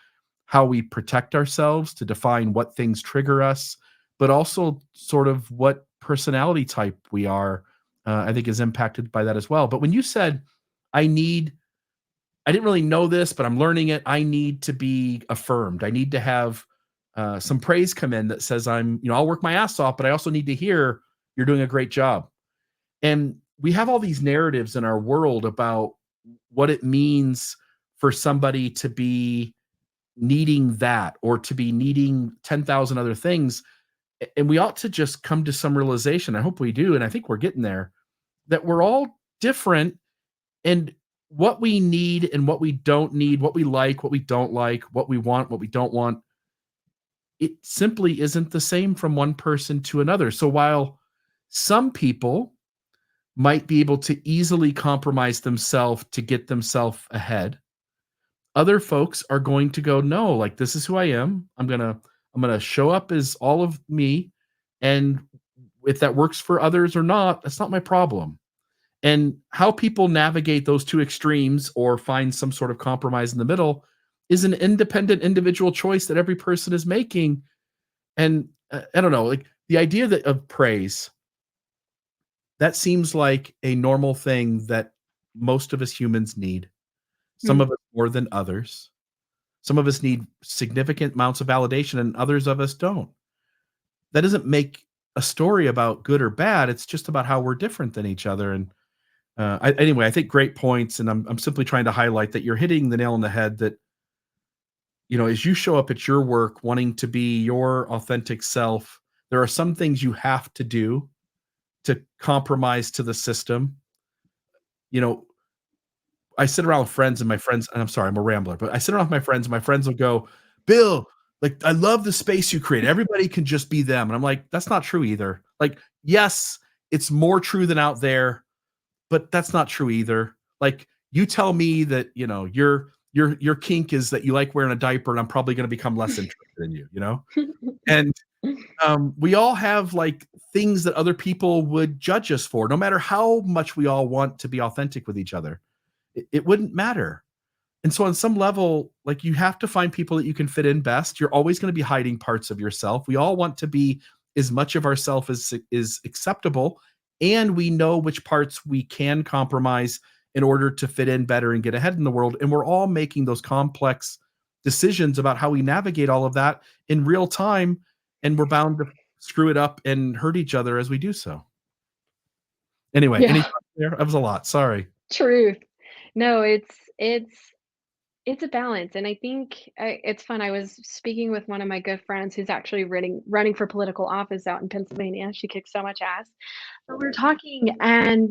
how we protect ourselves, to define what things trigger us, but also sort of what personality type we are, I think is impacted by that as well. But when you said, I need, I didn't really know this, but I'm learning it. I need to be affirmed. I need to have some praise come in that says I'll work my ass off, but I also need to hear you're doing a great job. And we have all these narratives in our world about what it means for somebody to be needing that or to be needing 10,000 other things. And we ought to just come to some realization, I hope we do, and I think we're getting there, that we're all different, and what we need and what we don't need, what we like, what we don't like, what we want, what we don't want, it simply isn't the same from one person to another. So while some people might be able to easily compromise themselves to get themselves ahead, other folks are going to go, no, like this is who I am. I'm gonna show up as all of me. And if that works for others or not, that's not my problem. And how people navigate those two extremes or find some sort of compromise in the middle is an independent individual choice that every person is making. And I don't know, like the idea that of praise, that seems like a normal thing that most of us humans need. Some Mm. of us more than others. Some of us need significant amounts of validation and others of us don't. That doesn't make a story about good or bad. It's just about how we're different than each other. And anyway, I think great points. And I'm simply trying to highlight that you're hitting the nail on the head that, as you show up at your work wanting to be your authentic self, there are some things you have to do to compromise to the system. You know, I sit around with friends and my friends, and I'm sorry, I'm a rambler, but I sit around with my friends will go, "Bill, like, I love the space you create. Everybody can just be them." And I'm like, "That's not true either." Like, yes, it's more true than out there, but that's not true either. Like, you tell me that, your kink is that you like wearing a diaper, and I'm probably gonna become less interested in you, you know? And, we all have, like, things that other people would judge us for, no matter how much we all want to be authentic with each other. It wouldn't matter. And so on some level, like you have to find people that you can fit in best. You're always going to be hiding parts of yourself. We all want to be as much of ourself as is acceptable. And we know which parts we can compromise in order to fit in better and get ahead in the world. And we're all making those complex decisions about how we navigate all of that in real time. And we're bound to screw it up and hurt each other as we do so. Anyway, any Yeah, thoughts there? That was a lot. Sorry. truth. No, it's a balance, and I think it's fun. I was speaking with one of my good friends who's actually running for political office out in Pennsylvania. She kicks so much ass. But we're talking, and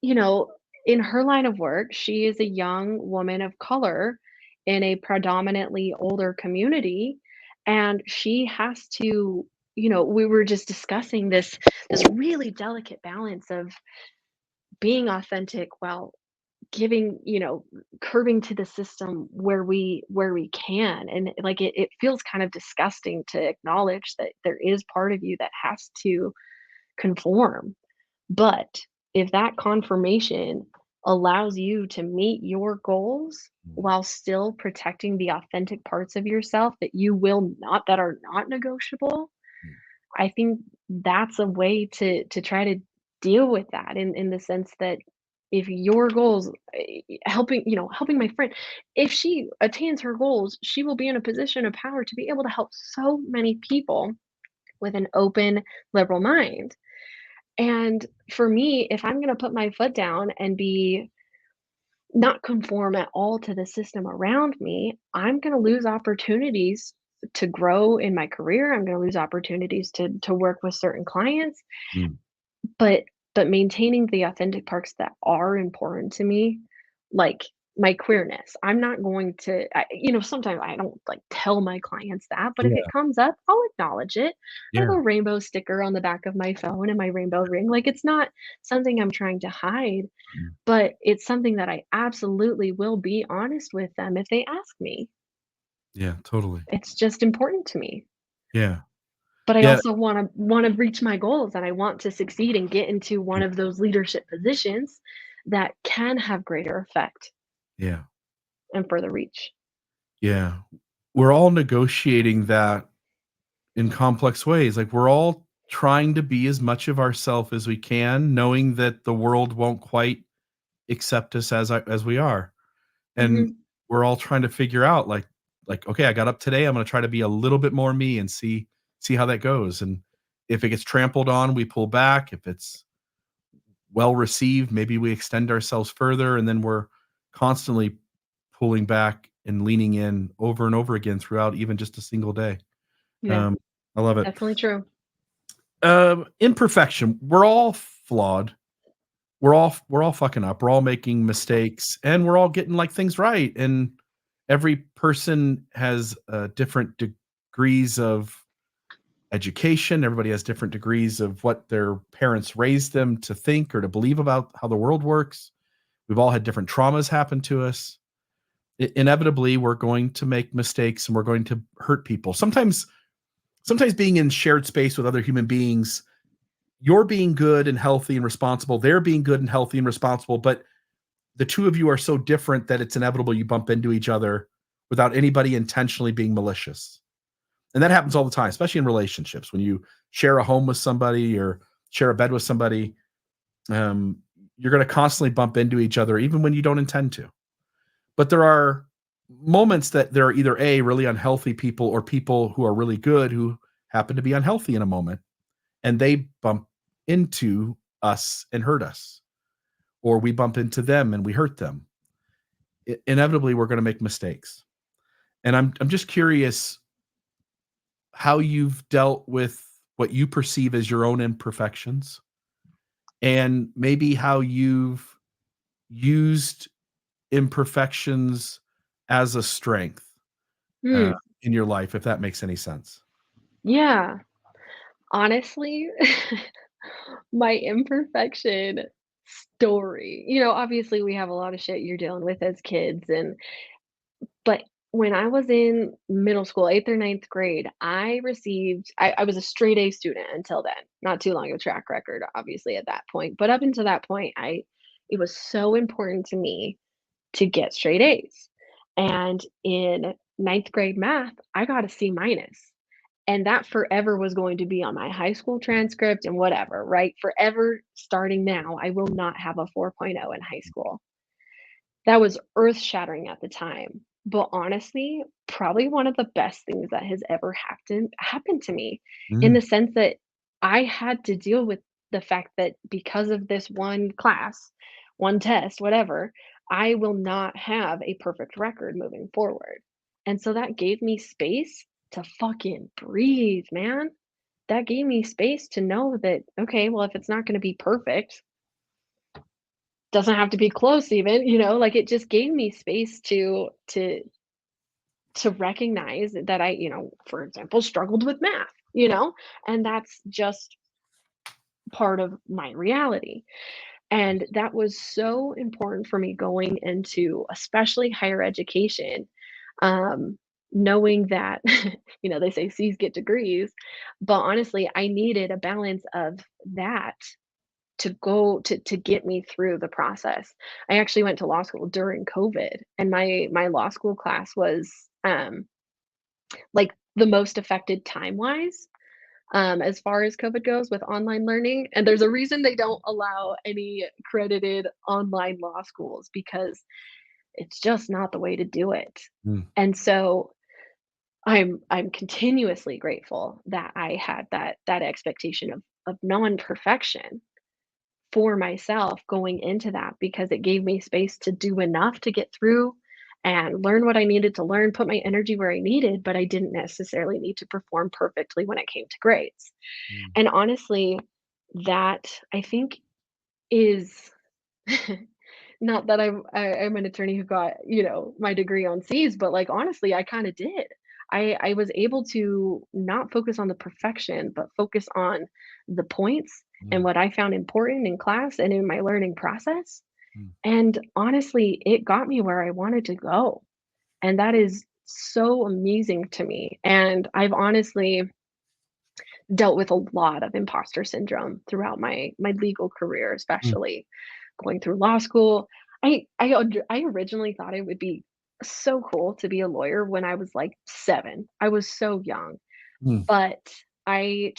you know, in her line of work, she is a young woman of color in a predominantly older community, and she has to, we were just discussing this really delicate balance of being authentic while giving, curbing to the system where we can. And like it feels kind of disgusting to acknowledge that there is part of you that has to conform. But if that conformation allows you to meet your goals while still protecting the authentic parts of yourself that are not negotiable, I think that's a way to try to deal with that in the sense that if your goals, helping my friend, if she attains her goals, she will be in a position of power to be able to help so many people with an open, liberal mind. And for me, if I'm gonna put my foot down and be not conform at all to the system around me, I'm gonna lose opportunities to grow in my career. I'm gonna lose opportunities to work with certain clients, Mm. but maintaining the authentic parts that are important to me, like my queerness. I'm not going to, sometimes I don't like tell my clients that, but if it Yeah. comes up, I'll acknowledge it. I have Yeah. a rainbow sticker on the back of my phone and my rainbow ring. Like it's not something I'm trying to hide, Mm. but it's something that I absolutely will be honest with them if they ask me. Yeah, totally. It's just important to me. Yeah. But I Yeah. also wanna reach my goals, and I want to succeed and get into one Yeah. of those leadership positions that can have greater effect Yeah. and further reach. Yeah. We're all negotiating that in complex ways. Like, we're all trying to be as much of ourself as we can, knowing that the world won't quite accept us as we are. And Mhm. we're all trying to figure out, like, "Okay, I got up today, I'm gonna try to be a little bit more me and see how that goes." And if it gets trampled on, we pull back. If it's well received, maybe we extend ourselves further, and then we're constantly pulling back and leaning in over and over again throughout even just a single day. Yeah, Um, I love it. definitely true. Imperfection. We're all flawed. We're all fucking up. We're all making mistakes, and we're all getting like things right. And every person has different degrees of education. Everybody has different degrees of what their parents raised them to think or to believe about how the world works. We've all had different traumas happen to us. Inevitably, we're going to make mistakes and we're going to hurt people. Sometimes being in shared space with other human beings, you're being good and healthy and responsible. They're being good and healthy and responsible, but the two of you are so different that it's inevitable you bump into each other without anybody intentionally being malicious. And that happens all the time, especially in relationships. When you share a home with somebody or share a bed with somebody, um, you're going to constantly bump into each other, even when you don't intend to. But there are moments that there are either A, really unhealthy people, or people who are really good who happen to be unhealthy in a moment, and they bump into us and hurt us, or we bump into them and we hurt them. Inevitably, we're going to make mistakes. And I'm just curious how you've dealt with what you perceive as your own imperfections, and maybe how you've used imperfections as a strength uh, Hmm. in your life, if that makes any sense. Yeah. Honestly, my imperfection story, obviously we have a lot of shit you're dealing with as kids, but when I was in middle school, 8th or ninth grade, I was a straight A student until then. Not too long of a track record, obviously, at that point. But up until that point, it was so important to me to get straight A's. And in ninth grade math, I got a C minus. And that forever was going to be on my high school transcript and whatever, right? Forever starting now, I will not have a 4.0 in high school. That was earth-shattering at the time, but honestly, probably one of the best things that has ever happened to me, in Mm, the sense that I had to deal with the fact that because of this one class, one test, whatever, I will not have a perfect record moving forward. And so that gave me space to fucking breathe, man. That gave me space to know that, okay, well, if it's not gonna be perfect, doesn't have to be close even, like, it just gave me space to recognize that I, for example, struggled with math, and that's just part of my reality. And that was so important for me going into especially higher education, um, knowing that, they say C's get degrees, but honestly, I needed a balance of that to get me through the process. I actually went to law school during COVID, and my law school class was, like, the most affected time-wise, as far as COVID goes with online learning, and there's a reason they don't allow any credited online law schools because it's just not the way to do it. mm, And so I'm continuously grateful that I had that expectation of non-perfection for myself going into that, because it gave me space to do enough to get through and learn what I needed to learn, put my energy where I needed, but I didn't necessarily need to perform perfectly when it came to grades. mm, And honestly, that I think is not that I'm an attorney who got, my degree on C's, but like honestly, I kind of did. I was able to not focus on the perfection, but focus on the points and mm, what I found important in class and in my learning process. mm, And honestly, it got me where I wanted to go. And that is so amazing to me. And I've honestly dealt with a lot of imposter syndrome throughout my legal career, mm, especially going through law school. I originally thought it would be so cool to be a lawyer when I was like 7. I was so young, mm, but I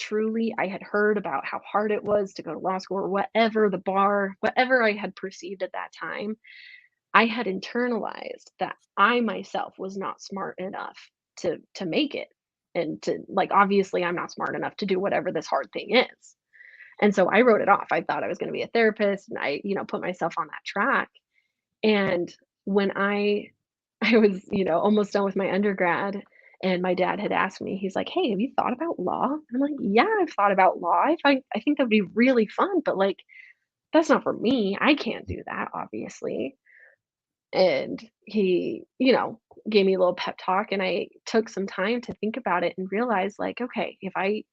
had heard about how hard it was to go to law school or whatever the bar, whatever I had perceived at that time. I had internalized that I myself was not smart enough to make it, and to like, obviously I'm not smart enough to do whatever this hard thing is. And so I wrote it off. I thought I was going to be a therapist, and I, put myself on that track. And when I I was, almost done with my undergrad, And my dad had asked me, he's like, "Hey, have you thought about law?" I'm like, "Yeah, I've thought about law. I think that'd be really fun, but like that's not for me. I can't do that, obviously." And he, gave me a little pep talk, and I took some time to think about it and realize like, okay, if I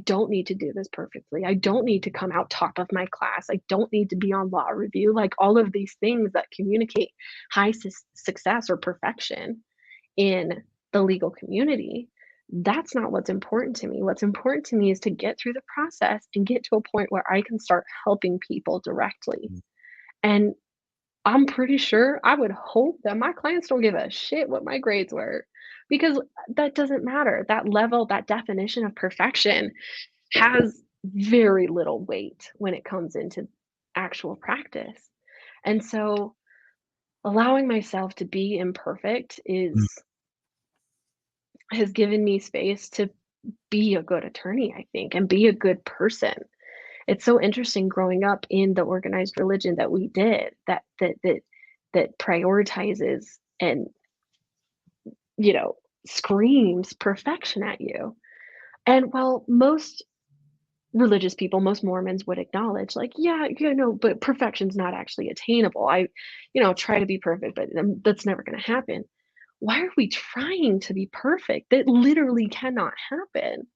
don't need to do this perfectly. I don't need to come out top of my class. I don't need to be on law review, like all of these things that communicate high success or perfection in the legal community. That's not what's important to me. What's important to me is to get through the process and get to a point where I can start helping people directly. And I'm pretty sure I would hope that my clients don't give a shit what my grades were, because that doesn't matter. That level, that definition of perfection has very little weight when it comes into actual practice. And so allowing myself to be imperfect Mm. is has given me space to be a good attorney, I think, and be a good person. It's so interesting growing up in the organized religion that we did, that prioritizes and, you know, screams perfection at you. And while most religious people, most Mormons would acknowledge, like, yeah, but perfection's not actually attainable. Try to be perfect, but that's never going to happen. Why are we trying to be perfect? That literally cannot happen.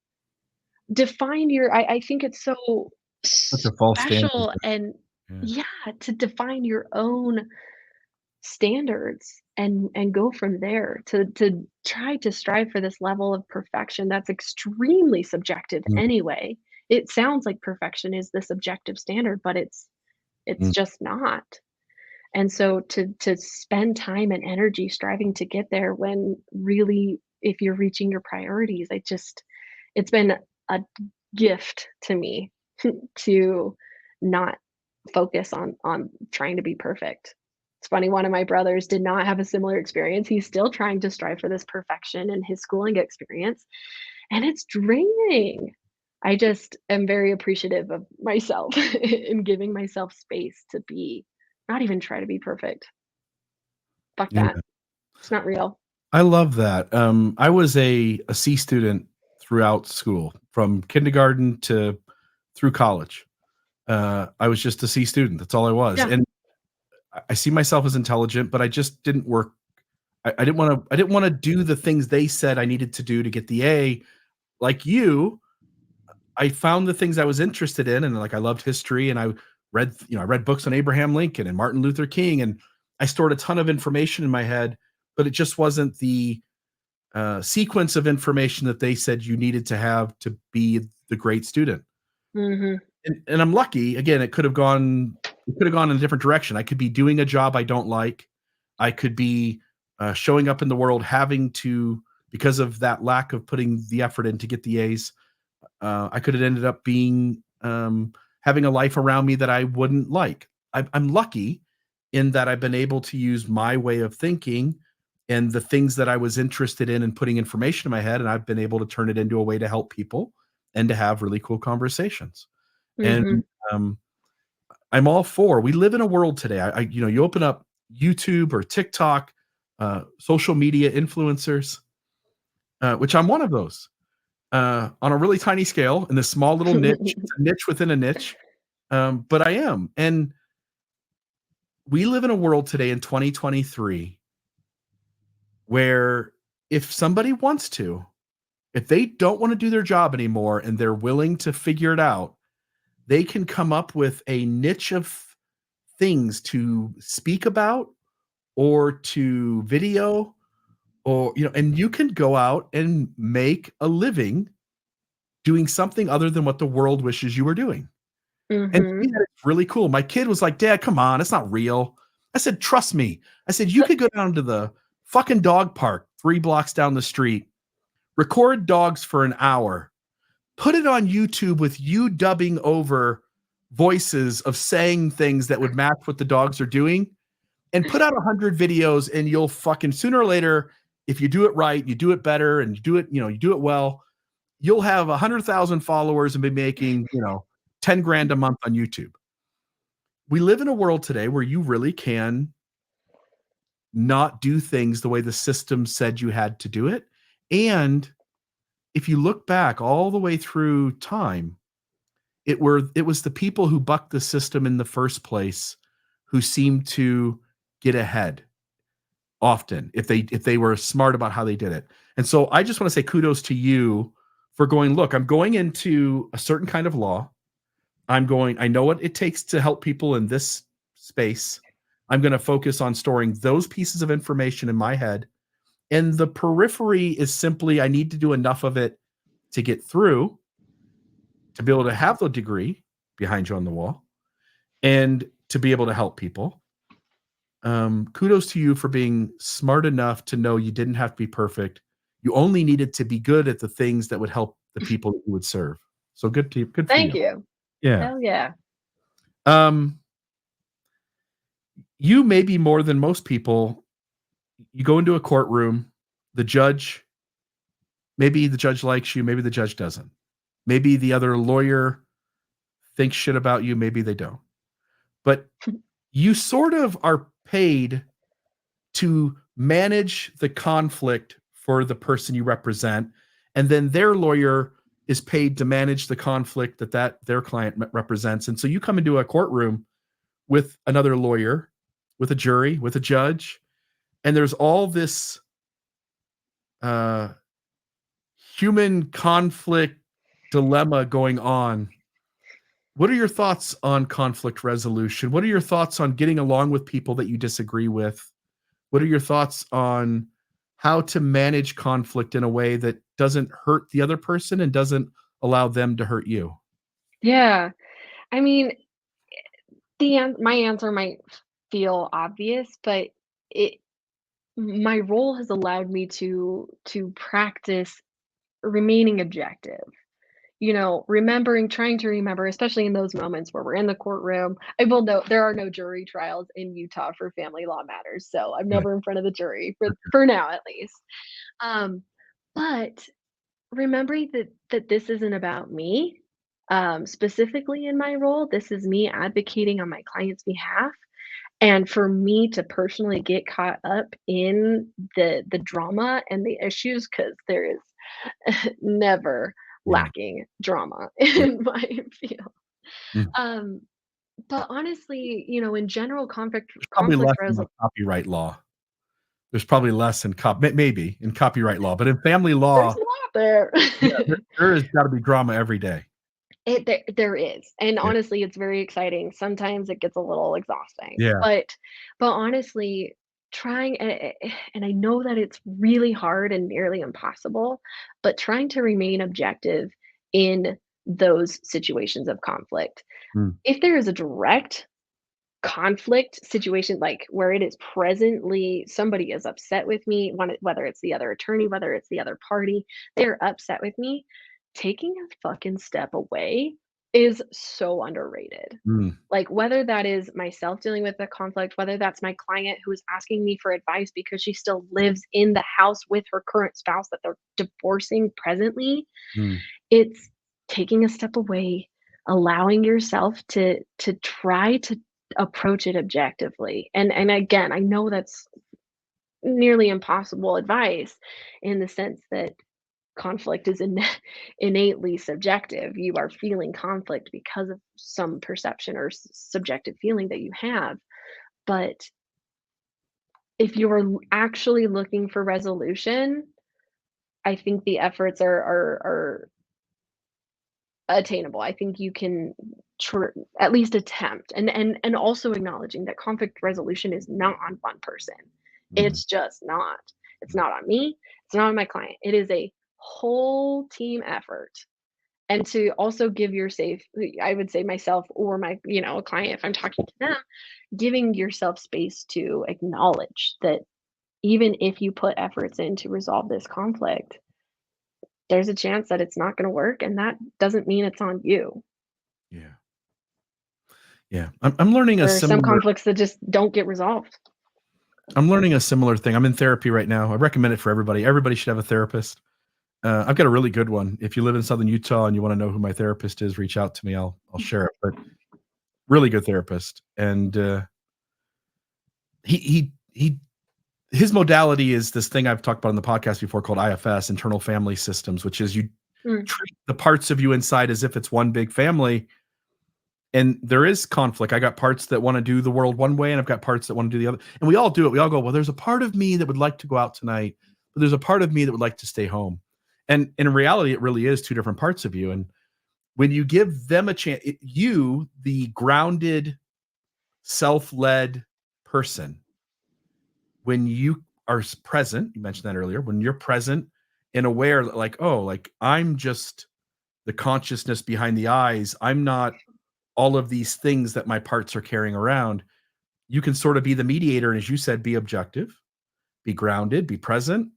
Define your I think it's so Such a false standard. special and Yeah. yeah, to define your own standards and go from there, to try to strive for this level of perfection that's extremely subjective Mm, anyway. It sounds like perfection is this objective standard, but it's mm, just not. And so to spend time and energy striving to get there when really if you're reaching your priorities, it's been a gift to me to not focus on trying to be perfect. It's funny, one of my brothers did not have a similar experience. He's still trying to strive for this perfection in his schooling experience, and it's draining. I just am very appreciative of myself in giving myself space to be not even try to be perfect. Fuck yeah. that. It's not real. I love that. I was a C student throughout school, from kindergarten to through college. I was just a C student. That's all I was, Yeah. and I see myself as intelligent, but I just didn't work. I didn't wanna do the things they said I needed to do to get the A. Like you, I found the things I was interested in, and, like, I loved history, and I read books on Abraham Lincoln and Martin Luther King, and I stored a ton of information in my head, but it just wasn't the, sequence of information that they said you needed to have to be the great student. Mhm. And I'm lucky, again, it could have gone in a different direction. I could be doing a job I don't like. I could be, showing up in the world having to, because of that lack of putting the effort in to get the A's, I could have ended up being, having a life around me that I wouldn't like. I'm lucky in that I've been able to use my way of thinking and the things that I was interested in and putting information in my head, and I've been able to turn it into a way to help people and to have really cool conversations. And, Mhm. um, I'm all for, we live in a world today. You open up YouTube or TikTok, social media influencers, which I'm one of those, on a really tiny scale in this small little niche. It's a niche within a niche, but I am. And we live in a world today in 2023 where if somebody wants to, if they don't want to do their job anymore and they're willing to figure it out, they can come up with a niche of things to speak about or to video, or and you can go out and make a living doing something other than what the world wishes you were doing. And to me, Mhm. that is really cool. My kid was like, "Dad, come on, it's not real." I said, "Trust me." I said, "You could go down to the fucking dog park 3 blocks down the street, record dogs for an hour, put it on YouTube with you dubbing over voices of saying things that would match what the dogs are doing, and put out 100 videos, and you'll fucking, sooner or later, if you do it right, you do it better, and you do it well, you'll have 100,000 followers and be making, 10 grand a month on YouTube." We live in a world today where you really can not do things the way the system said you had to do it, And if you look back all the way through time, it was the people who bucked the system in the first place who seemed to get ahead often if they were smart about how they did it. And so I just want to say kudos to you for going, look, I'm going into a certain kind of law. I know what it takes to help people in this space. I'm going to focus on storing those pieces of information in my head. And the periphery is simply, I need to do enough of it to get through, to be able to have the degree behind you on the wall, and to be able to help people. Kudos to you for being smart enough to know you didn't have to be perfect. You only needed to be good at the things that would help the people that you would serve. So good for Thank you. you. Yeah. Hell yeah. You maybe more than most people, you go into a courtroom, maybe the judge likes you, maybe the judge doesn't. Maybe the other lawyer thinks shit about you, maybe they don't. But you sort of are paid to manage the conflict for the person you represent, and then their lawyer is paid to manage the conflict that their client represents. And so you come into a courtroom with another lawyer, with a jury, with a judge, and there's all this human conflict dilemma going on. What are your thoughts on conflict resolution? What are your thoughts on getting along with people that you disagree with? What are your thoughts on how to manage conflict in a way that doesn't hurt the other person and doesn't allow them to hurt you? Yeah. I mean, my answer might feel obvious, but it my role has allowed me to practice remaining objective. Trying to remember, especially in those moments where we're in the courtroom. I will note there are no jury trials in Utah for family law matters, so I'm Good. never in front of the jury for now at least. Um, but remembering that this isn't about me, specifically in my role, this is me advocating on my client's behalf. And for me to personally get caught up in the drama and the issues, because there is never Yeah. lacking drama Yeah. in my field. Mm. Um, but honestly, in general There's probably conflict less in the copyright law. There's probably less in maybe in copyright law, but in family there's law, a lot there. yeah, there has got to be drama every day. There is, and Yeah. honestly, it's very exciting. Sometimes it gets a little exhausting, Yeah. but honestly, trying and I know that it's really hard and nearly impossible, but trying to remain objective in those situations of conflict. Mm. If there is a direct conflict situation, like, where it is presently somebody is upset with me, whether it's the other attorney, whether it's the other party, they're upset with me, taking a fucking step away is so underrated. Mm. Like, whether that is myself dealing with the conflict, whether that's my client who is asking me for advice because she still lives in the house with her current spouse that they're divorcing presently, Mm. it's taking a step away, allowing yourself to try to approach it objectively. And again, I know that's nearly impossible advice in the sense that conflict is innately subjective. You are feeling conflict because of some perception or subjective feeling that you have. But if you're actually looking for resolution, I think the efforts are attainable. I think you can at least attempt, and also acknowledging that conflict resolution is not on one person. Mm. It's just not. It's not on me. It's not on my client. It is a whole team effort. And to also give your safe, I would say myself or my, a client, if I'm talking to them, giving yourself space to acknowledge that even if you put efforts in to resolve this conflict, there's a chance that it's not going to work, and that doesn't mean it's on you. Yeah. Yeah. I'm learning a There are some similar conflicts that just don't get resolved. thing. I'm in therapy right now. I recommend it for everybody. Everybody should have a therapist. I've got a really good one. If you live in Southern Utah and you want to know who my therapist is, reach out to me. I'll share it. But really good therapist, and he his modality is this thing I've talked about on the podcast before called IFS, internal family systems, which is you Mm, treat the parts of you inside as if it's one big family. And there is conflict. I got parts that want to do the world one way, and I've got parts that want to do the other. And we all do it. We all go, well, there's a part of me that would like to go out tonight, but there's a part of me that would like to stay home. And in reality, it really is two different parts of you. And when you give them a chance, you, the grounded, self-led person, when you are present, you mentioned that earlier, when you're present and aware that like, oh, like I'm just the consciousness behind the eyes. I'm not all of these things that my parts are carrying around. You can sort of be the mediator. And as you said, be objective, be grounded, be present.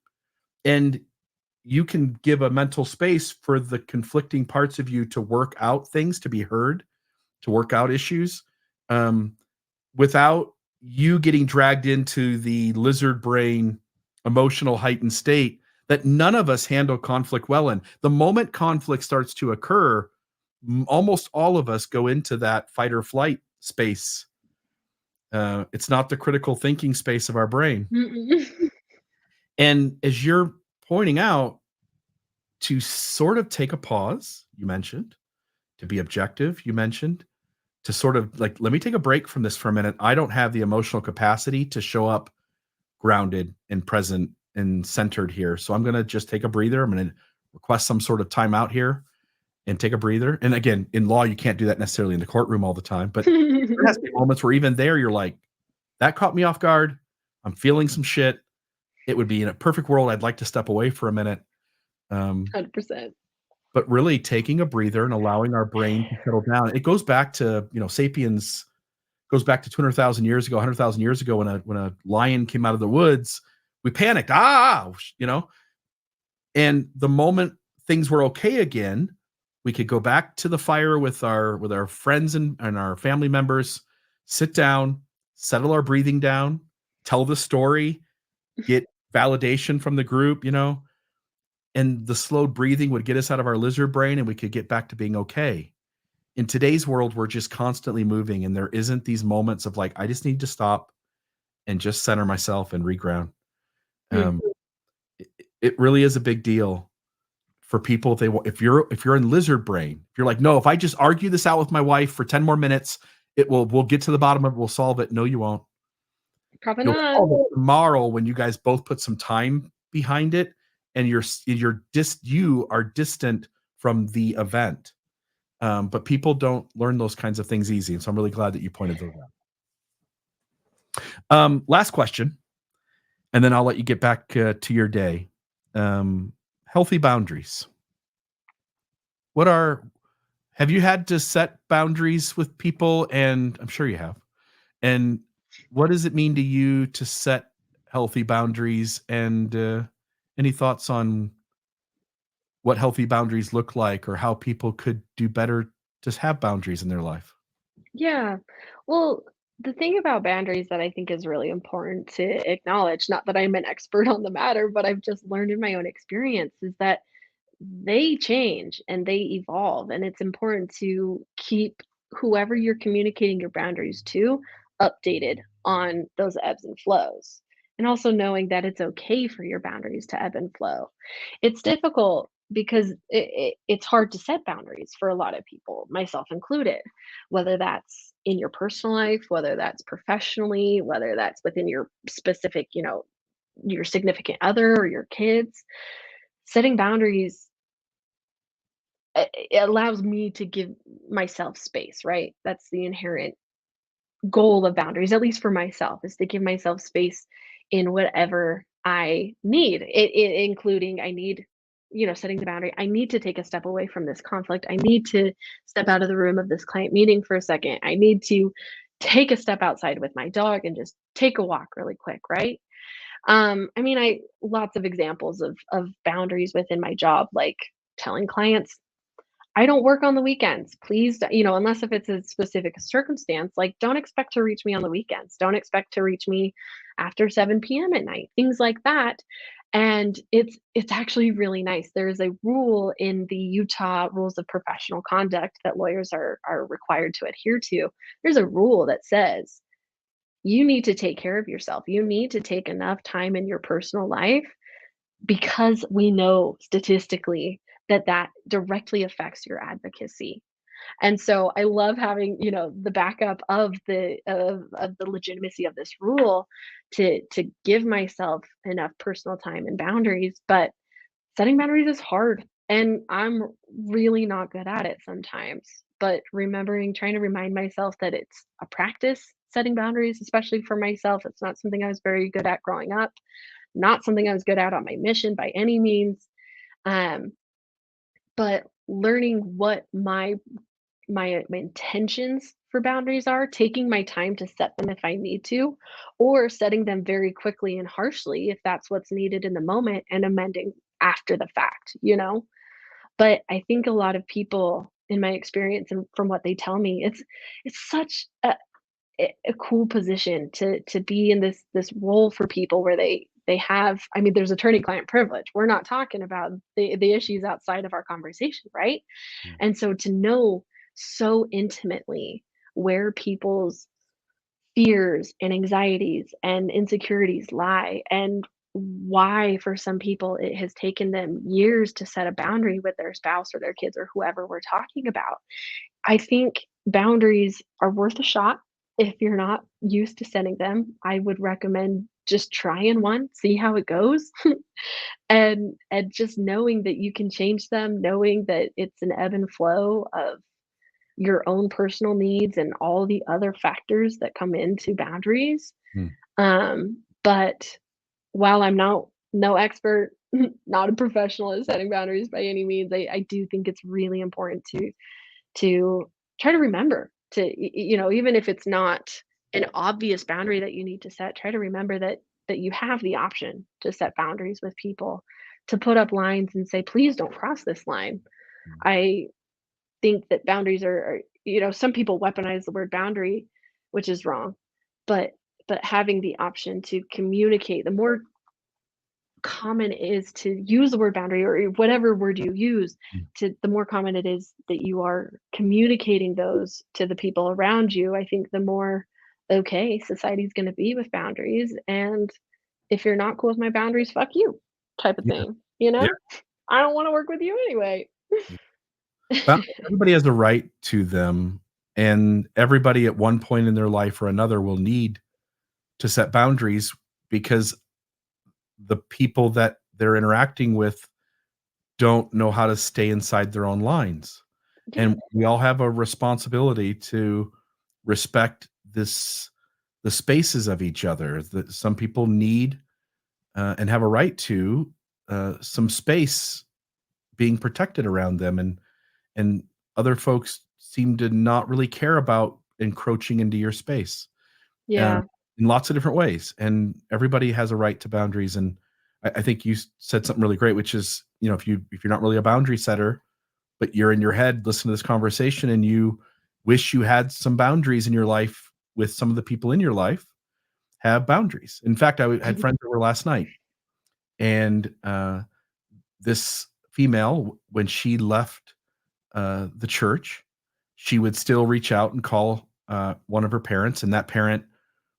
And you can give a mental space for the conflicting parts of you to work out things, to be heard, to work out issues, um, without you getting dragged into the lizard brain emotional heightened state that none of us handle conflict well in. The moment conflict starts to occur, almost all of us go into that fight or flight space. It's not the critical thinking space of our brain. mm-mm. And as you're pointing out, to sort of take a pause, you mentioned, to be objective, you mentioned, to sort of like, let me take a break from this for a minute. I don't have the emotional capacity to show up grounded and present and centered here. So I'm going to just take a breather. I'm going to request some sort of timeout here and take a breather. And again, in law, you can't do that necessarily in the courtroom all the time, but there has to be moments where even there, you're like, that caught me off guard. I'm feeling some shit. It would be in a perfect world. I'd like to step away for a minute. Um, 100%. but really taking a breather and allowing our brain to settle down. It goes back to, Sapiens goes back to 200,000 years ago, 100,000 years ago when a lion came out of the woods, we panicked. And the moment things were okay again, we could go back to the fire with our friends and our family members, sit down, settle our breathing down, tell the story, get validation from the group, and the slowed breathing would get us out of our lizard brain and we could get back to being okay. In today's world, we're just constantly moving and there isn't these moments of like, I just need to stop and just center myself and reground. Mm, Um, it really is a big deal for people if you're in lizard brain, if you're like, no, if I just argue this out with my wife for 10 more minutes, we'll get to the bottom of it, we'll solve it. No, you won't. probably You'll not. solve it tomorrow when you guys both put some time behind it and you are distant from the event. But people don't learn those kinds of things easy. And so I'm really glad that you pointed those out. Last question, and then I'll let you get back to your day. Healthy boundaries. What are Have you had to set boundaries with people? And I'm sure you have. And what does it mean to you to set healthy boundaries? And any thoughts on what healthy boundaries look like or how people could do better to have boundaries in their life? Yeah. Well, the thing about boundaries that I think is really important to acknowledge, not that I'm an expert on the matter, but I've just learned in my own experience, is that they change and they evolve. And it's important to keep whoever you're communicating your boundaries to updated on those ebbs and flows. And also knowing that it's okay for your boundaries to ebb and flow. It's difficult because it's hard to set boundaries for a lot of people, myself included, whether that's in your personal life, whether that's professionally, whether that's within your specific, your significant other or your kids. Setting boundaries it allows me to give myself space, right? That's the inherent goal of boundaries, at least for myself, is to give myself space in whatever I need. Including I need, setting the boundary. I need to take a step away from this conflict. I need to step out of the room of this client meeting for a second. I need to take a step outside with my dog and just take a walk really quick, right? I mean, I lots of examples of boundaries within my job, like telling clients I don't work on the weekends. Please, unless if it's a specific circumstance, like don't expect to reach me on the weekends. Don't expect to reach me after 7 p.m. at night. Things like that. And it's actually really nice. There's a rule in the Utah Rules of Professional Conduct that lawyers are required to adhere to. There's a rule that says you need to take care of yourself. You need to take enough time in your personal life because we know statistically that that directly affects your advocacy. And so I love having, the backup of the legitimacy of this rule to give myself enough personal time and boundaries, but setting boundaries is hard, and I'm really not good at it sometimes. But trying to remind myself that it's a practice setting boundaries, especially for myself. It's not something I was very good at growing up, not something I was good at on my mission by any means. Um, but learning what my intentions for boundaries are, taking my time to set them if I need to, or setting them very quickly and harshly if that's what's needed in the moment and amending after the fact. But I think a lot of people in my experience and from what they tell me, it's such a cool position to be in this role for people where they have, I mean, there's attorney-client privilege. We're not talking about the issues outside of our conversation, right? Mm. And so to know so intimately where people's fears and anxieties and insecurities lie, and why for some people it has taken them years to set a boundary with their spouse or their kids or whoever we're talking about. I think boundaries are worth a shot. If you're not used to setting them, I would recommend just trying one, see how it goes. And just knowing that you can change them, knowing that it's an ebb and flow of your own personal needs and all the other factors that come into boundaries. Mm. But while I'm no expert, not a professional at setting boundaries by any means, I do think it's really important to try to remember to even if it's not an obvious boundary that you need to set, try to remember that you have the option to set boundaries with people, to put up lines and say, please don't cross this line. Mm. I think that boundaries some people weaponize the word boundary, which is wrong, but having the option to communicate, the more common it is to use the word boundary or whatever word you use, Mm. to the more common it is that you are communicating those to the people around you, I think the more okay society's going to be with boundaries. And if you're not cool with my boundaries, fuck you, type of Yeah. thing. Yeah. I don't want to work with you anyway. But everybody has a right to them, and everybody at one point in their life or another will need to set boundaries because the people that they're interacting with don't know how to stay inside their own lines. Yeah, And we all have a responsibility to respect the spaces of each other. That some people need and have a right to some space being protected around them, and other folks seem to not really care about encroaching into your space uh, yeah. in lots of different ways. And everybody has a right to boundaries. And I think you said something really great, which is, if you're not really a boundary setter, but you're in your head, listen to this conversation, and you wish you had some boundaries in your life with some of the people in your life, have boundaries. In fact, had friends over last night, and this female, when she left the church, she would still reach out and call one of her parents, and that parent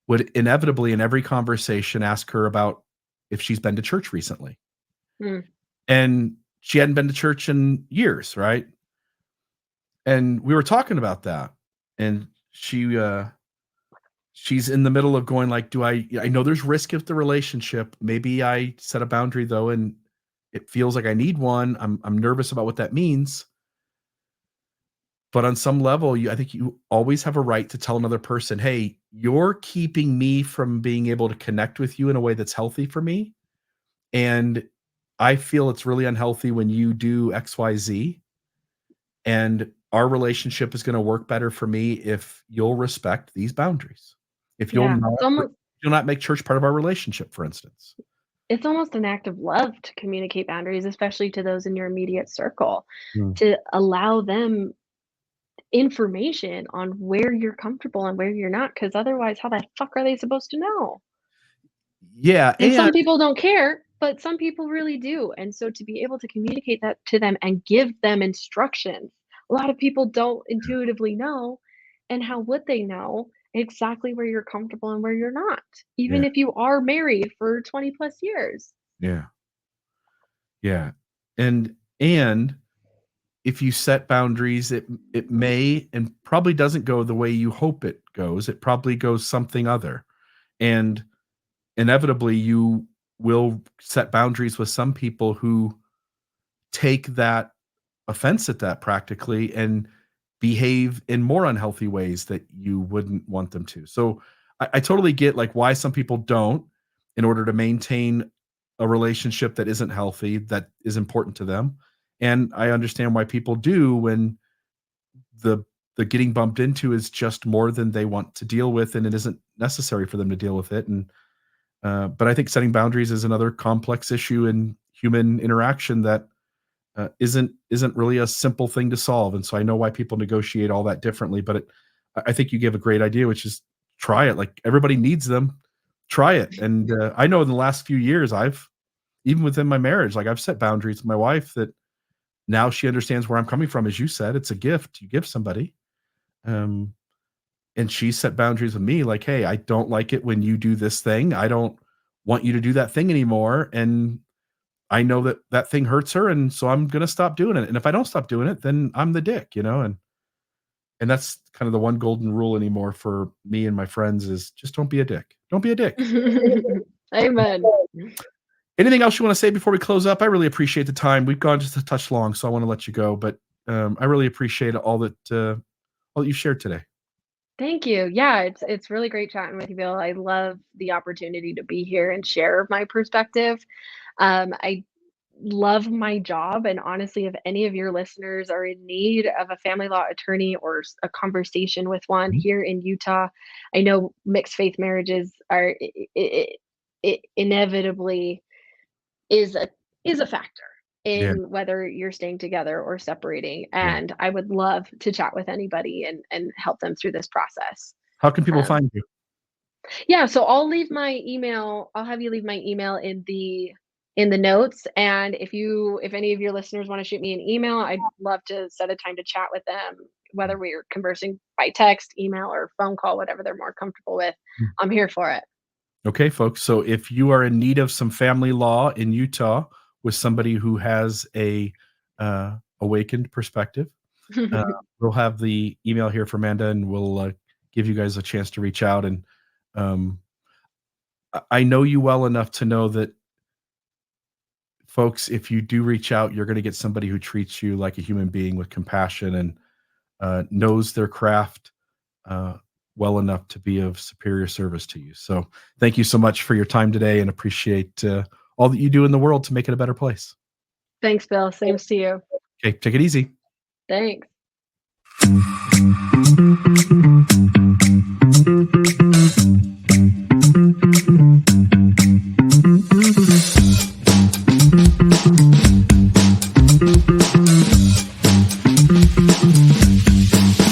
would inevitably, in every conversation, ask her about if she's been to church recently. Mm, And she hadn't been to church in years, right? And we were talking about that. And she's in the middle of going like, do I know there's risk of the relationship. Maybe I set a boundary though, and it feels like I need one. I'm nervous about what that means. But on some level, I think you always have a right to tell another person, "Hey, you're keeping me from being able to connect with you in a way that's healthy for me, and I feel it's really unhealthy when you do XYZ, and our relationship is gonna work better for me if you'll respect these boundaries. If yeah, you'll not make church part of our relationship," for instance. it's almost an act of love to communicate boundaries, especially to those in your immediate circle, Mm. to allow them information on where you're comfortable and where you're not, because otherwise, how the fuck are they supposed to know? Yeah, And and some people don't care, but some people really do. And so to be able to communicate that to them and give them instructions, a lot of people don't intuitively know. And how would they know exactly where you're comfortable and where you're not, even Yeah. if you are married for 20 plus years? Yeah. Yeah. And if you set boundaries, it may and probably doesn't go the way you hope it goes. It probably goes something other. And inevitably you will set boundaries with some people who take that offense at that practically and behave in more unhealthy ways that you wouldn't want them to. So I totally get like why some people don't in order to maintain a relationship that isn't healthy, that is important to them. And I understand why people do when the the getting bumped into is just more than they want to deal with and it isn't necessary for them to deal with it. And but I think setting boundaries is another complex issue in human interaction that isn't really a simple thing to solve. And so I know why people negotiate all that differently. But I think you gave a great idea, which is try it. Like everybody needs them. Try it. And I know in the last few years, I've even within my marriage, like I've set boundaries with my wife that now she understands where I'm coming from. As you said, it's a gift you give somebody. Um, and she set boundaries with me, like, hey, I don't like it when you do this thing. I don't want you to do that thing anymore. And I know that that thing hurts her, and so I'm gonna stop doing it, and if I don't stop doing it, then I'm the dick, and that's kind of the one golden rule anymore for me and my friends is just don't be a dick. Don't be a dick. Amen. Anything else you wanna say before we close up? I really appreciate the time. We've gone just a touch long, so I wanna let you go, but, I really appreciate all that you shared today. Thank you. Yeah, it's really great chatting with you, Bill. I love the opportunity to be here and share my perspective. I love my job, and honestly, if any of your listeners are in need of a family law attorney or a conversation with one Mhm. here in Utah, I know mixed faith marriages are it inevitably is a factor Yeah. in whether you're staying together or separating, Yeah. and I would love to chat with anybody and help them through this process. How can people Um, find you? yeah, so I'll leave my email. I'll have you leave my email in the notes, and if any of your listeners want to shoot me an email, I'd love to set a time to chat with them, whether we're conversing by text, email, or phone call, whatever they're more comfortable with. Mm. I'm here for it. Okay, folks. So if you are in need of some family law in Utah with somebody who has a awakened perspective, uh, we'll have the email here for Manda, and we'll give you guys a chance to reach out. And um, I know you well enough to know that, folks, if you do reach out, you're going to get somebody who treats you like a human being with compassion and knows their craft uh, well enough to be of superior service to you. So thank you so much for your time today and appreciate all that you do in the world to make it a better place. Thanks, Bill. Same to you. Okay, take it easy. Thanks.